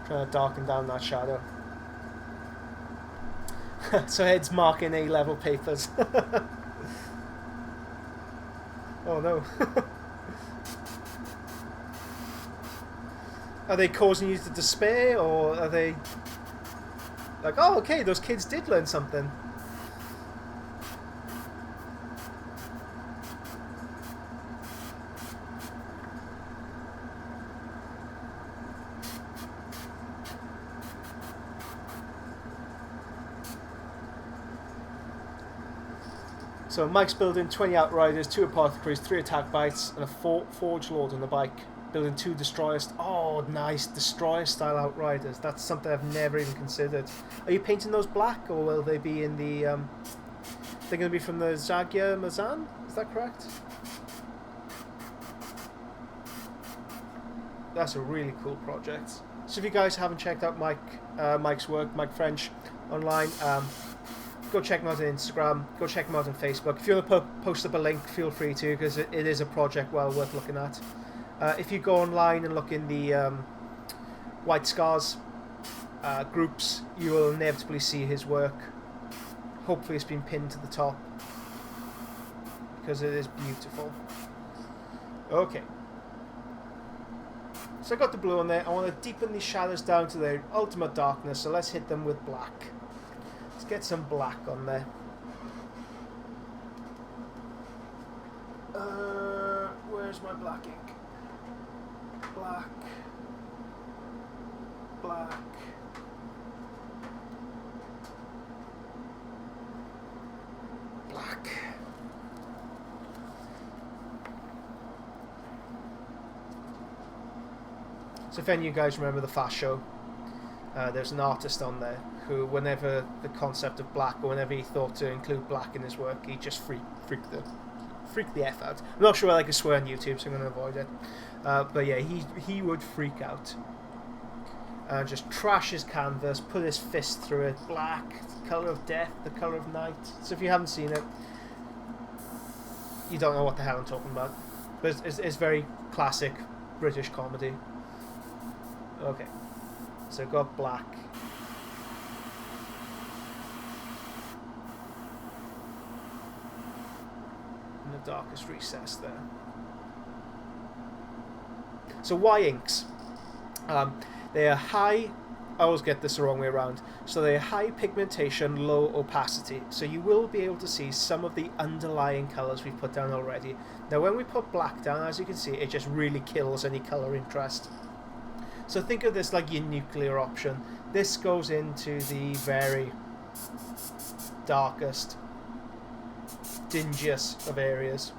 Trying to darken down that shadow. So Ed's marking A-level papers. Oh no. Are they causing you to despair, or are they like, oh okay, those kids did learn something? So Mike's building 20 Outriders, 2 Apothecaries, 3 Attack Bites, and a Forge Lord on the bike. Building 2 Destroyers. Oh, nice. Destroyer-style Outriders. That's something I've never even considered. Are you painting those black, or will they be in the... they're going to be from the Zagia Mazan? Is that correct? That's a really cool project. So if you guys haven't checked out Mike's work, Mike French, online... go check them out on Instagram. Go check them out on Facebook. If you want to post up a link, feel free to, because it is a project well worth looking at. If you go online and look in the White Scars groups, you will inevitably see his work. Hopefully it's been pinned to the top, because it is beautiful. Okay. So I got the blue on there. I want to deepen these shadows down to their ultimate darkness, so let's hit them with black. Let's get some black on there. Where's my black ink? Black. Black. Black. So if any of you guys remember the Fast Show, there's an artist on there who, whenever the concept of black, or whenever he thought to include black in his work, he just freaked the F out. I'm not sure I can swear on YouTube, so I'm going to avoid it. But yeah, he would freak out. And just trash his canvas, put his fist through it. Black, the colour of death, the colour of night. So if you haven't seen it, you don't know what the hell I'm talking about. But it's very classic British comedy. Okay, so got black. In the darkest recess there. So why inks? They are high, I always get this the wrong way around, so they are high pigmentation, low opacity. So you will be able to see some of the underlying colours we've put down already. Now when we put black down, as you can see, it just really kills any colour interest. So think of this like your nuclear option. This goes into the very darkest, dingiest of areas.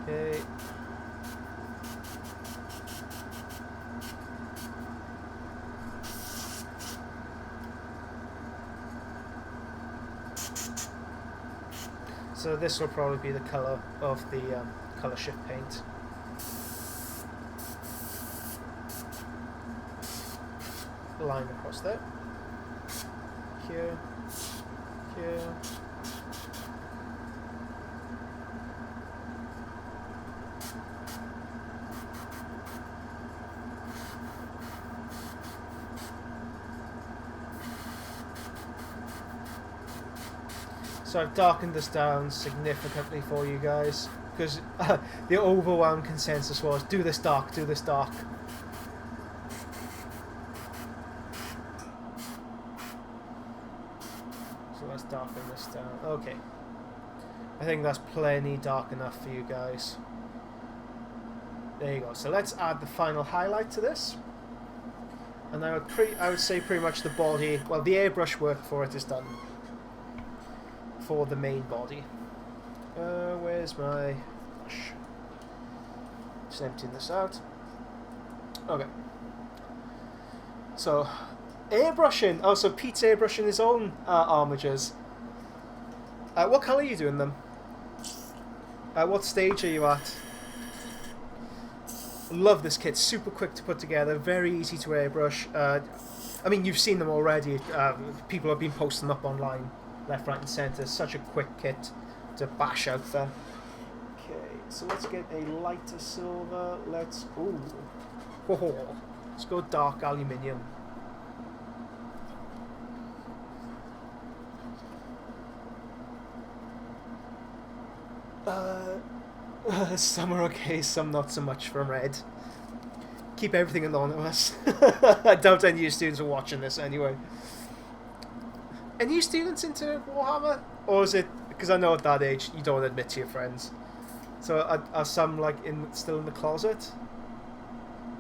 Okay. So this will probably be the colour of the colour shift paint. Line across there. Here. Here. So I've darkened this down significantly for you guys, because the overwhelming consensus was, do this dark, do this dark. So let's darken this down. Okay. I think that's plenty dark enough for you guys. There you go. So let's add the final highlight to this. And I would say pretty much the body, well, the airbrush work for it is done. For the main body. Where's my brush? Just emptying this out. Okay. So, airbrushing. Oh, so Pete's airbrushing his own Armigers. What colour are you doing them? What stage are you at? Love this kit. Super quick to put together. Very easy to airbrush. I mean, you've seen them already. People have been posting up online. Left, right and centre. Such a quick kit to bash out there. Okay, so let's get a lighter silver. Let's... Ooh. Oh, let's go dark aluminium. Some are okay, some not so much from red. Keep everything anonymous. I doubt any of you students are watching this anyway. Any students into Warhammer? Or is it, because I know at that age you don't admit to your friends. So are some like still in the closet?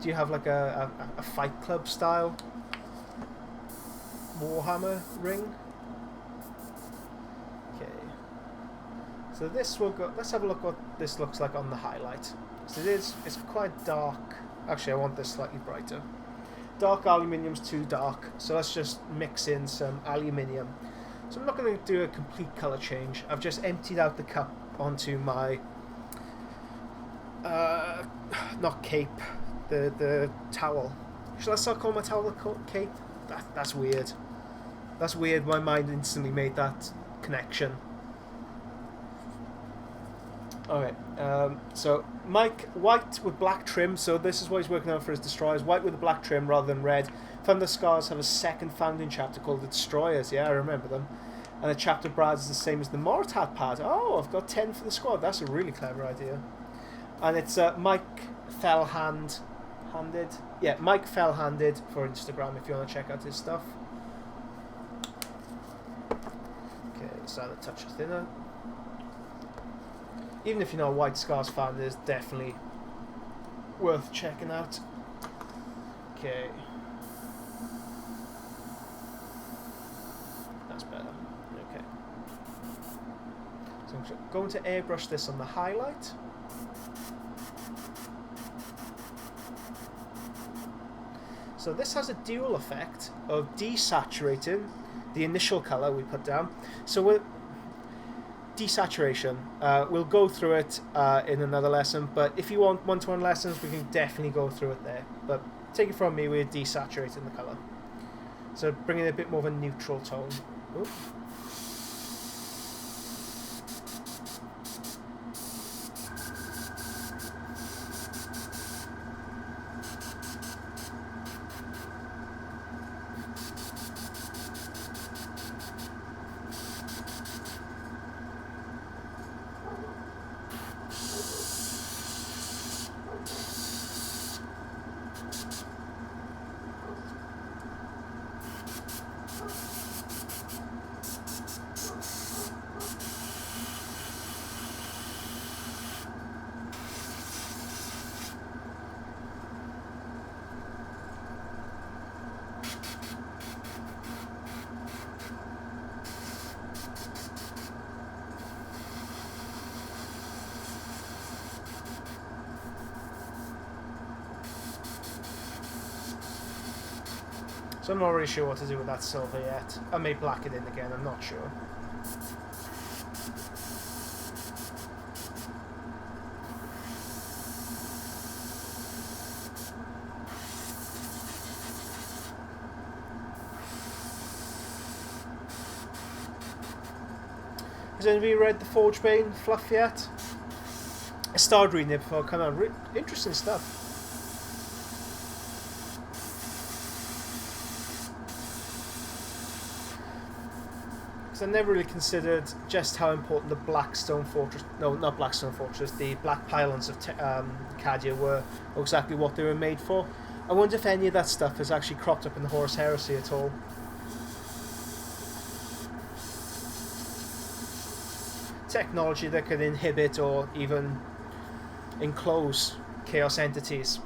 Do you have like a Fight Club style Warhammer ring? Okay. So this will go, let's have a look what this looks like on the highlight. So it's quite dark. Actually I want this slightly brighter. Dark aluminium's too dark, so let's just mix in some aluminium. So I'm not going to do a complete colour change. I've just emptied out the cup onto my not cape, the towel. Should I start calling my towel a cape? That's weird. That's weird. My mind instantly made that connection. Alright, so Mike, white with black trim, so this is what he's working on for his Destroyers, white with a black trim rather than red. Thunder Scars have a second founding chapter called the Destroyers, yeah, I remember them. And the chapter Brad is the same as the Moritat pad. Oh, I've got 10 for the squad, that's a really clever idea. And it's Mike Fellhanded, yeah, Mike Fellhanded for Instagram if you want to check out his stuff. Okay, let's add a touch of thinner. Even if you're not a White Scars fan, it's definitely worth checking out. Okay. That's better. Okay. So I'm going to airbrush this on the highlight. So this has a dual effect of desaturating the initial colour we put down. So we're desaturation. We'll go through it in another lesson, but if you want one-to-one lessons, we can definitely go through it there. But take it from me, we're desaturating the colour. So bringing a bit more of a neutral tone. Oops. So I'm not really sure what to do with that silver yet. I may black it in again, I'm not sure. Has anybody read the Forgebane fluff yet? I started reading it before it came out. Interesting stuff. I never really considered just how important the Blackstone Fortress, no, not Blackstone Fortress, the Black Pylons of Cadia were, or exactly what they were made for. I wonder if any of that stuff has actually cropped up in the Horus Heresy at all. Technology that could inhibit or even enclose chaos entities.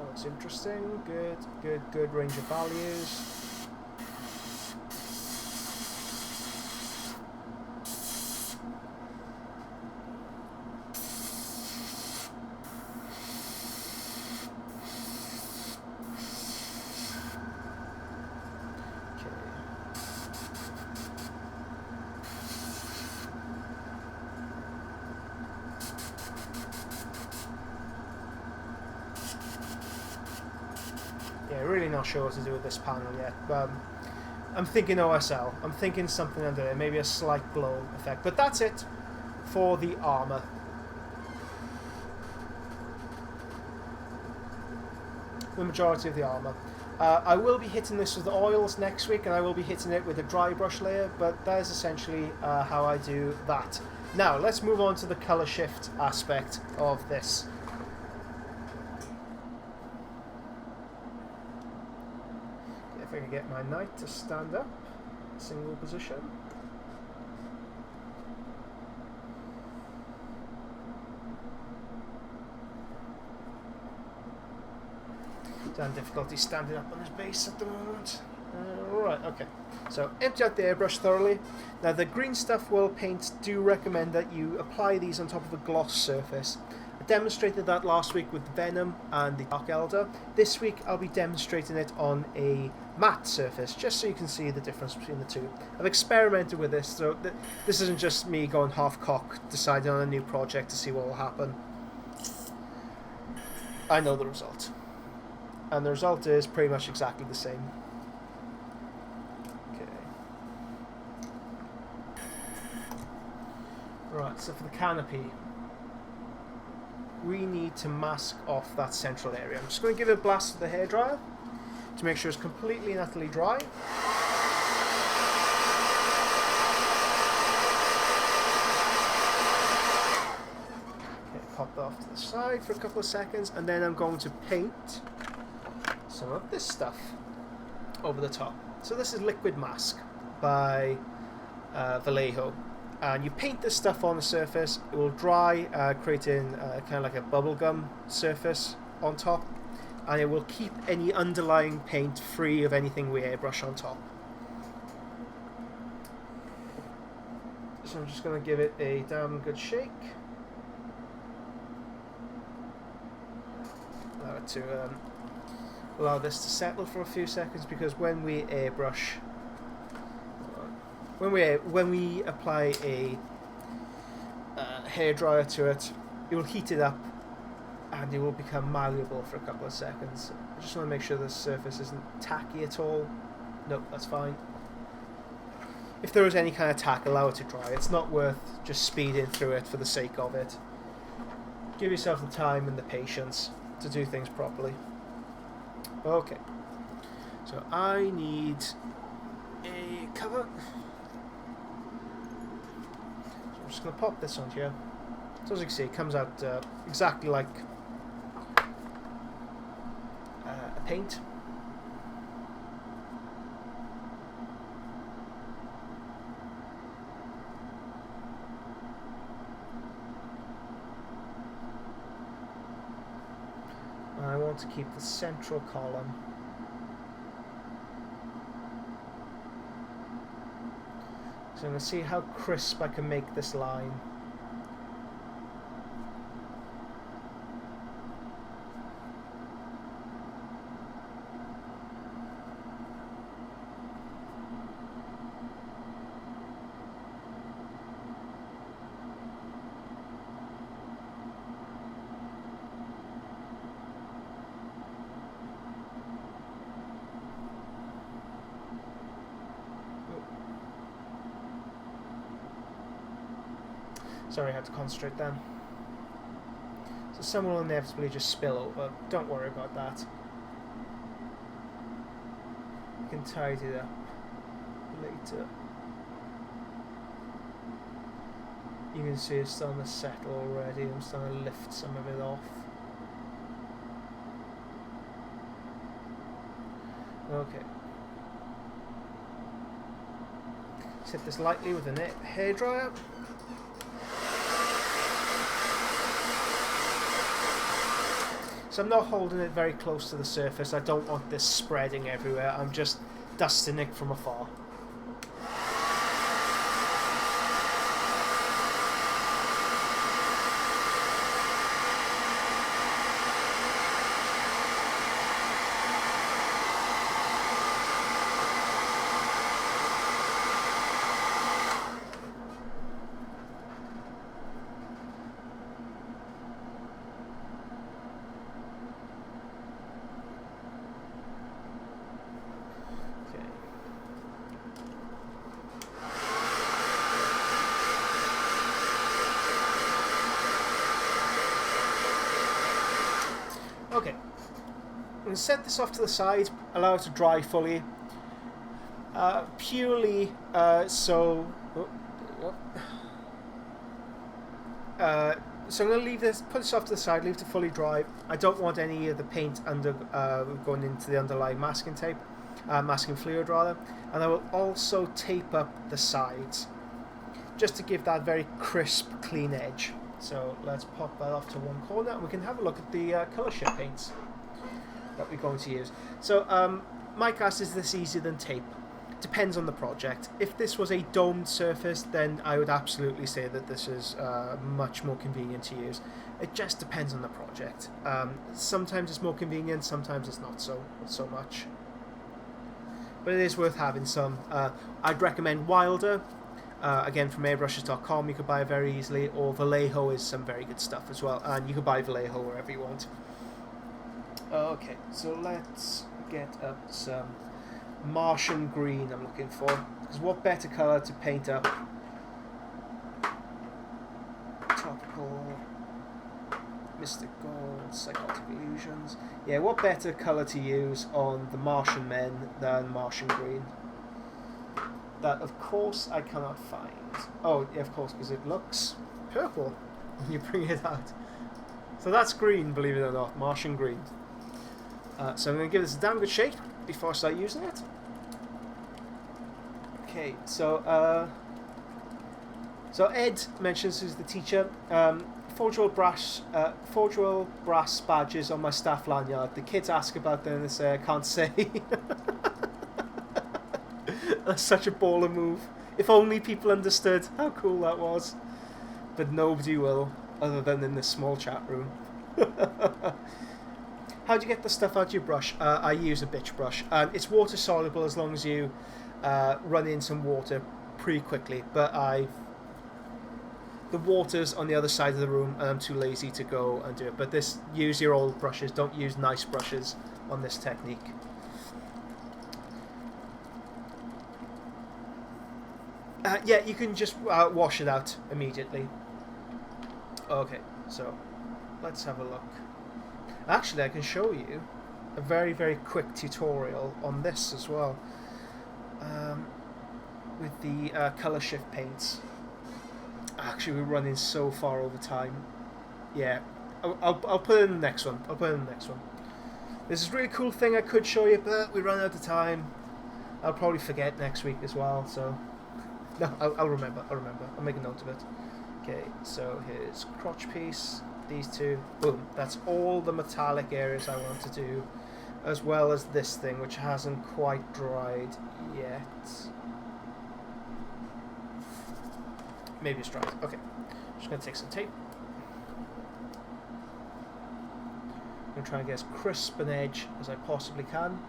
That's interesting. Good range of values. Really not sure what to do with this panel yet. I'm thinking OSL. I'm thinking something under there, maybe a slight glow effect. But that's it for the armour. The majority of the armour. I will be hitting this with oils next week, and I will be hitting it with a dry brush layer, but that is essentially how I do that. Now, let's move on to the colour shift aspect of this. get my knight to stand up, single position. Damn difficulty standing up on his base at the moment. Right, okay. So empty out the airbrush thoroughly. Now the green stuff will paints do recommend that you apply these on top of a gloss surface. I demonstrated that last week with the Venom and the Dark Elder. This week I'll be demonstrating it on a matte surface, just so you can see the difference between the two. I've experimented with this, so this isn't just me going half-cocked, deciding on a new project to see what will happen. I know the result. And the result is pretty much exactly the same. Okay. Right, so for the canopy, we need to mask off that central area. I'm just going to give it a blast with the hairdryer to make sure it's completely and utterly dry. Okay, pop that off to the side for a couple of seconds, and then I'm going to paint some of this stuff over the top. So this is Liquid Mask by Vallejo, and you paint this stuff on the surface. It will dry, creating kind of like a bubblegum surface on top, and it will keep any underlying paint free of anything we airbrush on top. So I'm just going to give it a damn good shake. Allow it to allow this to settle for a few seconds, because when we airbrush, when we apply a hairdryer to it, it will heat it up and it will become malleable for a couple of seconds. I just want to make sure the surface isn't tacky at all. Nope, that's fine. If there is any kind of tack, allow it to dry. It's not worth just speeding through it for the sake of it. Give yourself the time and the patience to do things properly. Okay, so I need a cover. So I'm just going to pop this on here. So as you can see, it comes out exactly like a paint. I want to keep the central column. So I'm going to see how crisp I can make this line. Sorry, I had to concentrate then. So some will inevitably just spill over. Don't worry about that. You can tidy it up later. You can see it's starting to settle already. I'm starting to lift some of it off. Okay. Set this lightly with a hairdryer. So I'm not holding it very close to the surface. I don't want this spreading everywhere. I'm just dusting it from afar. Okay, I'm going to set this off to the side, allow it to dry fully, purely so I'm going to leave this, put this off to the side, leave it to fully dry. I don't want any of the paint going into the underlying masking tape. masking fluid rather, and I will also tape up the sides just to give that very crisp, clean edge. So let's pop that off to one corner and we can have a look at the colour shift paints that we're going to use. So my cast, is this easier than tape? Depends on the project. If this was a domed surface, then I would absolutely say that this is much more convenient to use. It just depends on the project. Sometimes it's more convenient, sometimes it's not so much. But it is worth having some. I'd recommend Wilder. Again, from airbrushes.com, you could buy it very easily, or Vallejo is some very good stuff as well, and you can buy Vallejo wherever you want. Okay, so let's get up some Martian green I'm looking for, because what better colour to paint up? Topical, Mystic Gold, Psychotic Illusions. Yeah, what better colour to use on the Martian men than Martian green? That, of course, I cannot find. Oh, yeah, of course, because it looks purple when you bring it out. So that's green, believe it or not, Martian green. So I'm going to give this a damn good shake before I start using it. Okay, so Ed mentions, who's the teacher, Forge World brass badges on my staff lanyard. The kids ask about them and they say I can't say. That's such a baller move. If only people understood how cool that was. But nobody will, other than in this small chat room. How do you get the stuff out of your brush? I use a bitch brush. It's water soluble as long as you run in some water pretty quickly. But the water's on the other side of the room and I'm too lazy to go and do it. But use your old brushes. Don't use nice brushes on this technique. Yeah, you can just wash it out immediately. Okay, so let's have a look. Actually, I can show you a very, very quick tutorial on this as well. With the colour shift paints. Actually, we're running so far over time. Yeah, I'll put it in the next one. This is a really cool thing I could show you, but we run out of time. I'll probably forget next week as well, so... No, I'll remember. I'll make a note of it. Okay, so here's crotch piece. These two. Boom. That's all the metallic areas I want to do, as well as this thing, which hasn't quite dried yet. Maybe it's dried. Okay. Just going to take some tape. I'm going to try and get as crisp an edge as I possibly can.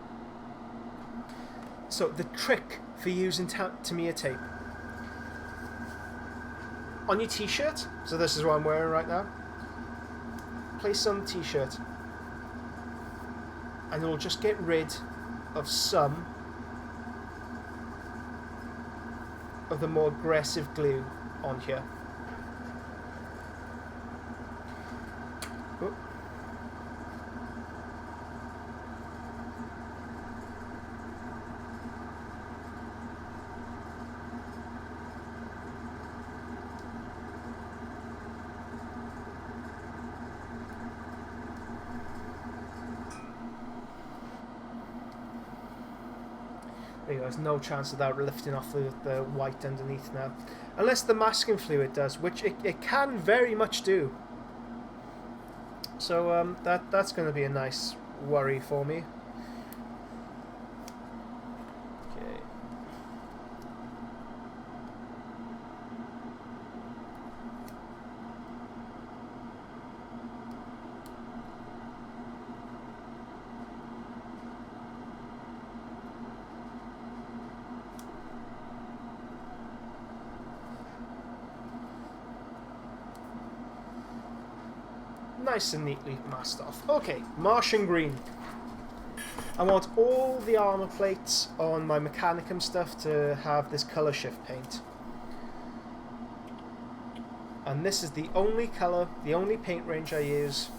So the trick for using Tamiya tape. On your t-shirt, so this is what I'm wearing right now, place on the t-shirt and it'll just get rid of some of the more aggressive glue on here. Oop. There's no chance of that lifting off the white underneath now. Unless the masking fluid does, which it can very much do. So that's going to be a nice worry for me. Okay. Nice and neatly masked off. Okay, Martian green. I want all the armor plates on my Mechanicum stuff to have this colour shift paint. And this is the only colour, the only paint range I use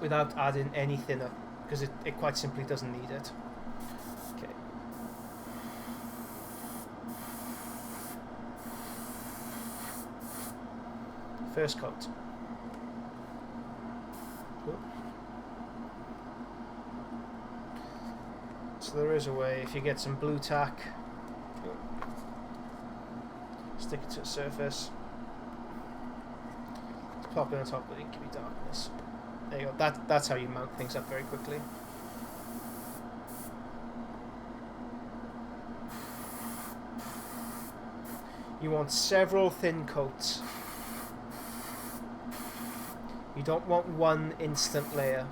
without adding any thinner, because it quite simply doesn't need it. Okay. First coat. So there is a way, if you get some blue tack, stick it to a surface, let's pop it on top of the inky darkness. There you go, that's how you mount things up very quickly. You want several thin coats. You don't want one instant layer.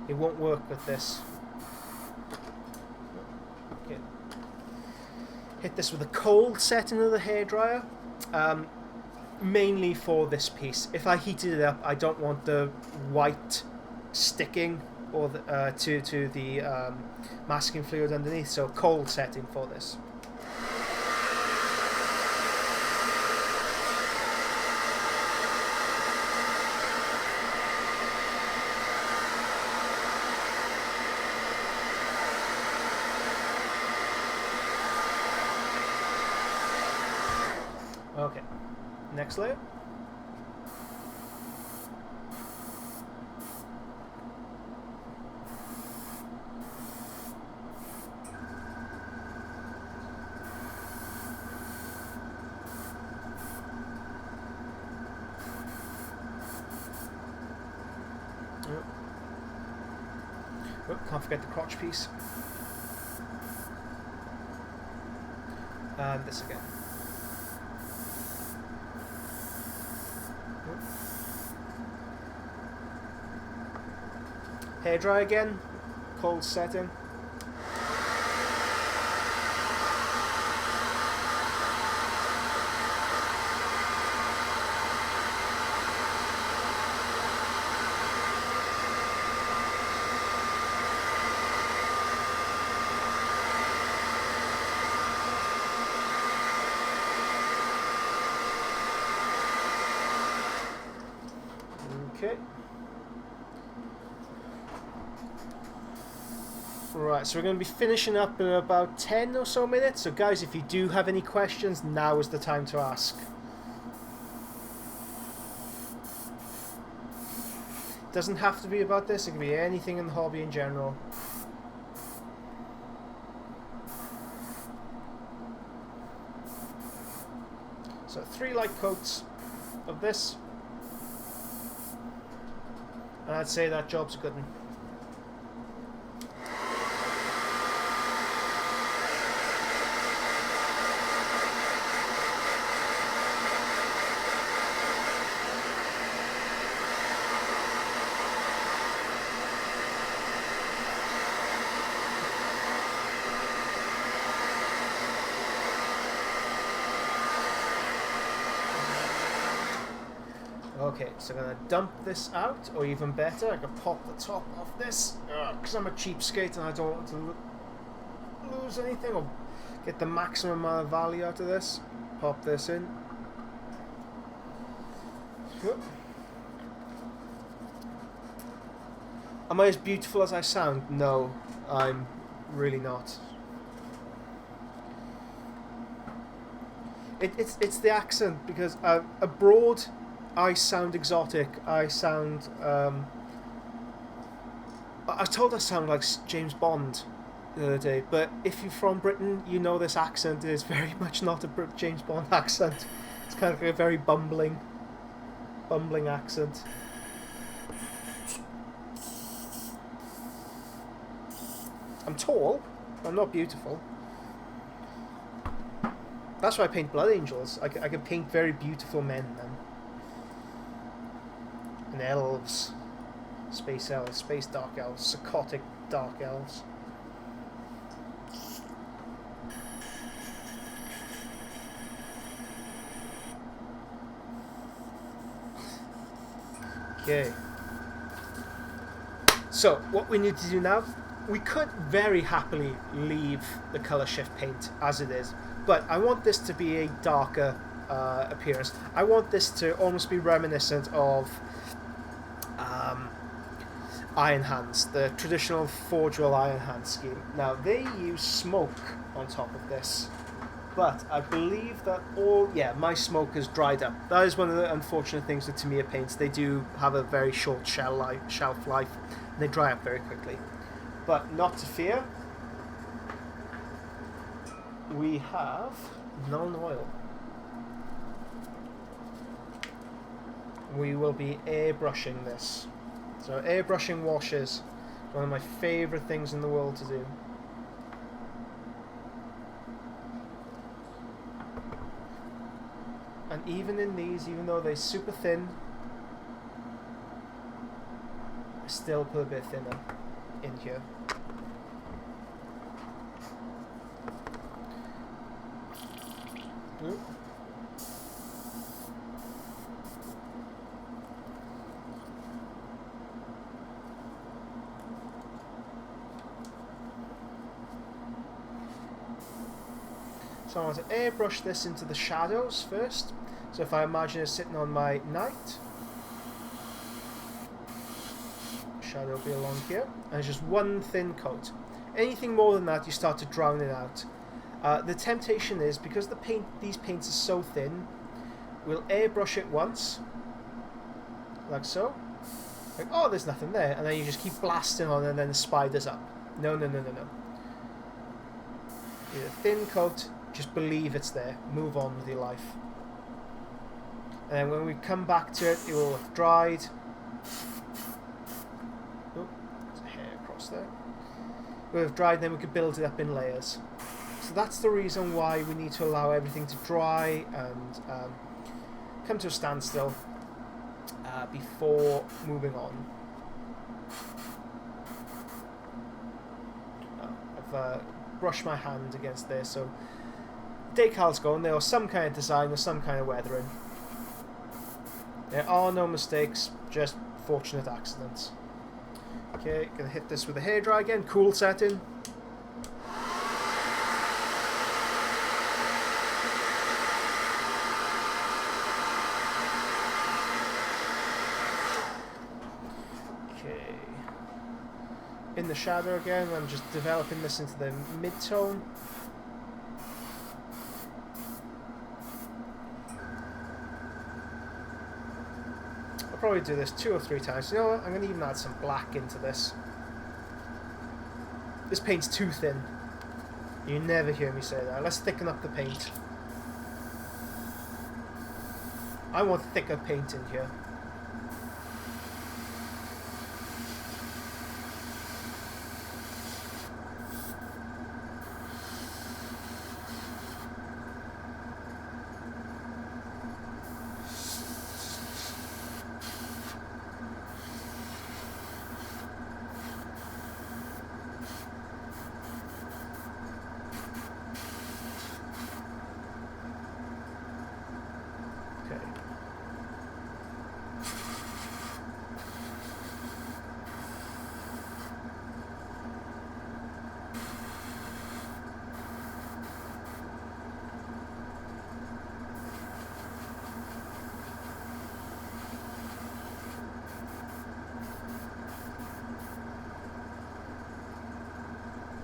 It won't work with this. Okay. Hit this with a cold setting of the hairdryer, mainly for this piece. If I heated it up, I don't want the white sticking or the, to the masking fluid underneath, so cold setting for this. Okay, next layer. Oh, can't forget the crotch piece. And this again. Hairdryer again, cold setting. Okay. Right, so we're going to be finishing up in about 10 or so minutes. So guys, if you do have any questions, now is the time to ask. Doesn't have to be about this, it can be anything in the hobby in general. So 3 light coats of this. And I'd say that job's a good one. Okay, so I'm going to dump this out, or even better, I can pop the top off this, because I'm a cheapskate and I don't want to lose anything, or get the maximum amount of value out of this. Pop this in. Am I as beautiful as I sound? No, I'm really not. It's the accent, because abroad I sound exotic. I sound. I was told I sound like James Bond the other day, but if you're from Britain, you know this accent is very much not a James Bond accent. It's kind of like a very bumbling accent. I'm tall. I'm not beautiful. That's why I paint blood angels. I can paint very beautiful men then. And elves, space dark elves, psychotic dark elves. Okay. So what we need to do now, we could very happily leave the color shift paint as it is, but I want this to be a darker appearance. I want this to almost be reminiscent of iron hands, the traditional Forge World iron hand scheme. Now they use smoke on top of this, but I believe that my smoke has dried up. That is one of the unfortunate things with Tamiya paints. They do have a very short shelf life, and they dry up very quickly. But not to fear. We have Nuln Oil. We will be airbrushing this. So airbrushing washes, one of my favourite things in the world to do. And even in these, even though they're super thin, I still put a bit thinner in here. Ooh. So I want to airbrush this into the shadows first. So if I imagine it sitting on my knight, shadow will be along here, and it's just one thin coat. Anything more than that, you start to drown it out. The temptation is, because these paints are so thin, we'll airbrush it once, like so. Like, oh, there's nothing there, and then you just keep blasting on, and then the spider's up. No, no, no, no, no. Get a thin coat. Just believe it's there. Move on with your life. And then when we come back to it, it will have dried. Oh, there's a hair across there. It will have dried, then we could build it up in layers. So that's the reason why we need to allow everything to dry and come to a standstill before moving on. I've brushed my hand against there, so decal's gone. There was some kind of design or some kind of weathering. There are no mistakes, just fortunate accidents. Okay, gonna hit this with a hairdryer again. Cool setting. Okay. In the shadow again, I'm just developing this into the mid-tone. Probably do this 2 or 3 times. You know what? I'm going to even add some black into this. This paint's too thin. You never hear me say that. Let's thicken up the paint. I want thicker paint in here.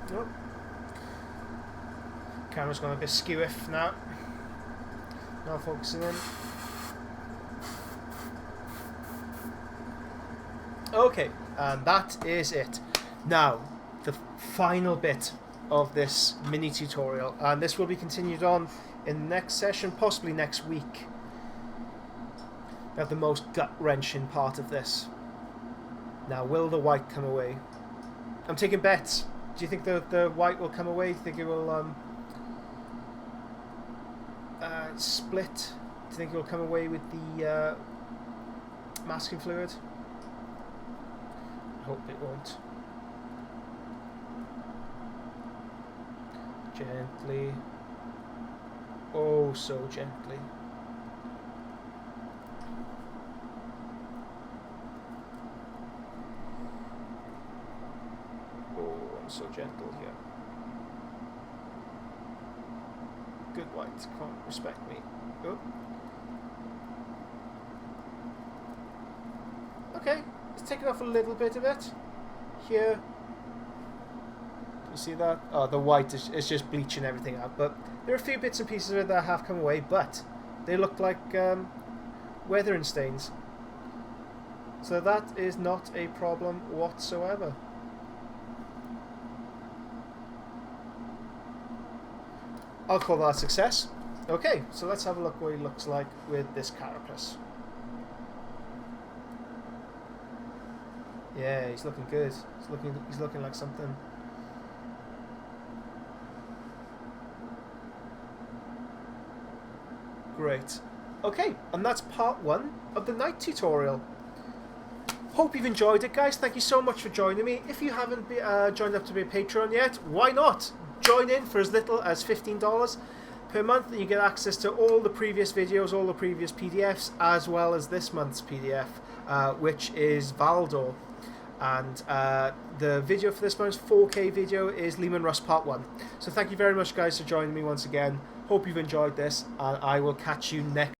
Nope. Camera's gone a bit skew-iff now. Now focusing in. Okay, and that is it. Now, the final bit of this mini tutorial, and this will be continued on in the next session, possibly next week. We have the most gut-wrenching part of this. Now, will the white come away? I'm taking bets. Do you think the white will come away? Do you think it will split? Do you think it will come away with the masking fluid? I hope it won't. Gently. Oh, so gently. So gentle here. Good white, come on, respect me. Oh. Okay, let's take off a little bit of it. Here. Do you see that? Oh, the white is just bleaching everything out. But there are a few bits and pieces of it that have come away, but they look like weathering stains. So that is not a problem whatsoever. I'll call that a success. Okay, so let's have a look what he looks like with this carapace. Yeah, he's looking good. He's looking like something. Great. Okay, and that's part 1 of the night tutorial. Hope you've enjoyed it, guys. Thank you so much for joining me. If you haven't joined up to be a Patreon yet, why not? Join in for as little as $15 per month, and you get access to all the previous videos, all the previous PDFs, as well as this month's PDF, which is Valdor. And the video for this month's 4K video is Lehman Russ Part 1. So thank you very much, guys, for joining me once again. Hope you've enjoyed this, and I will catch you next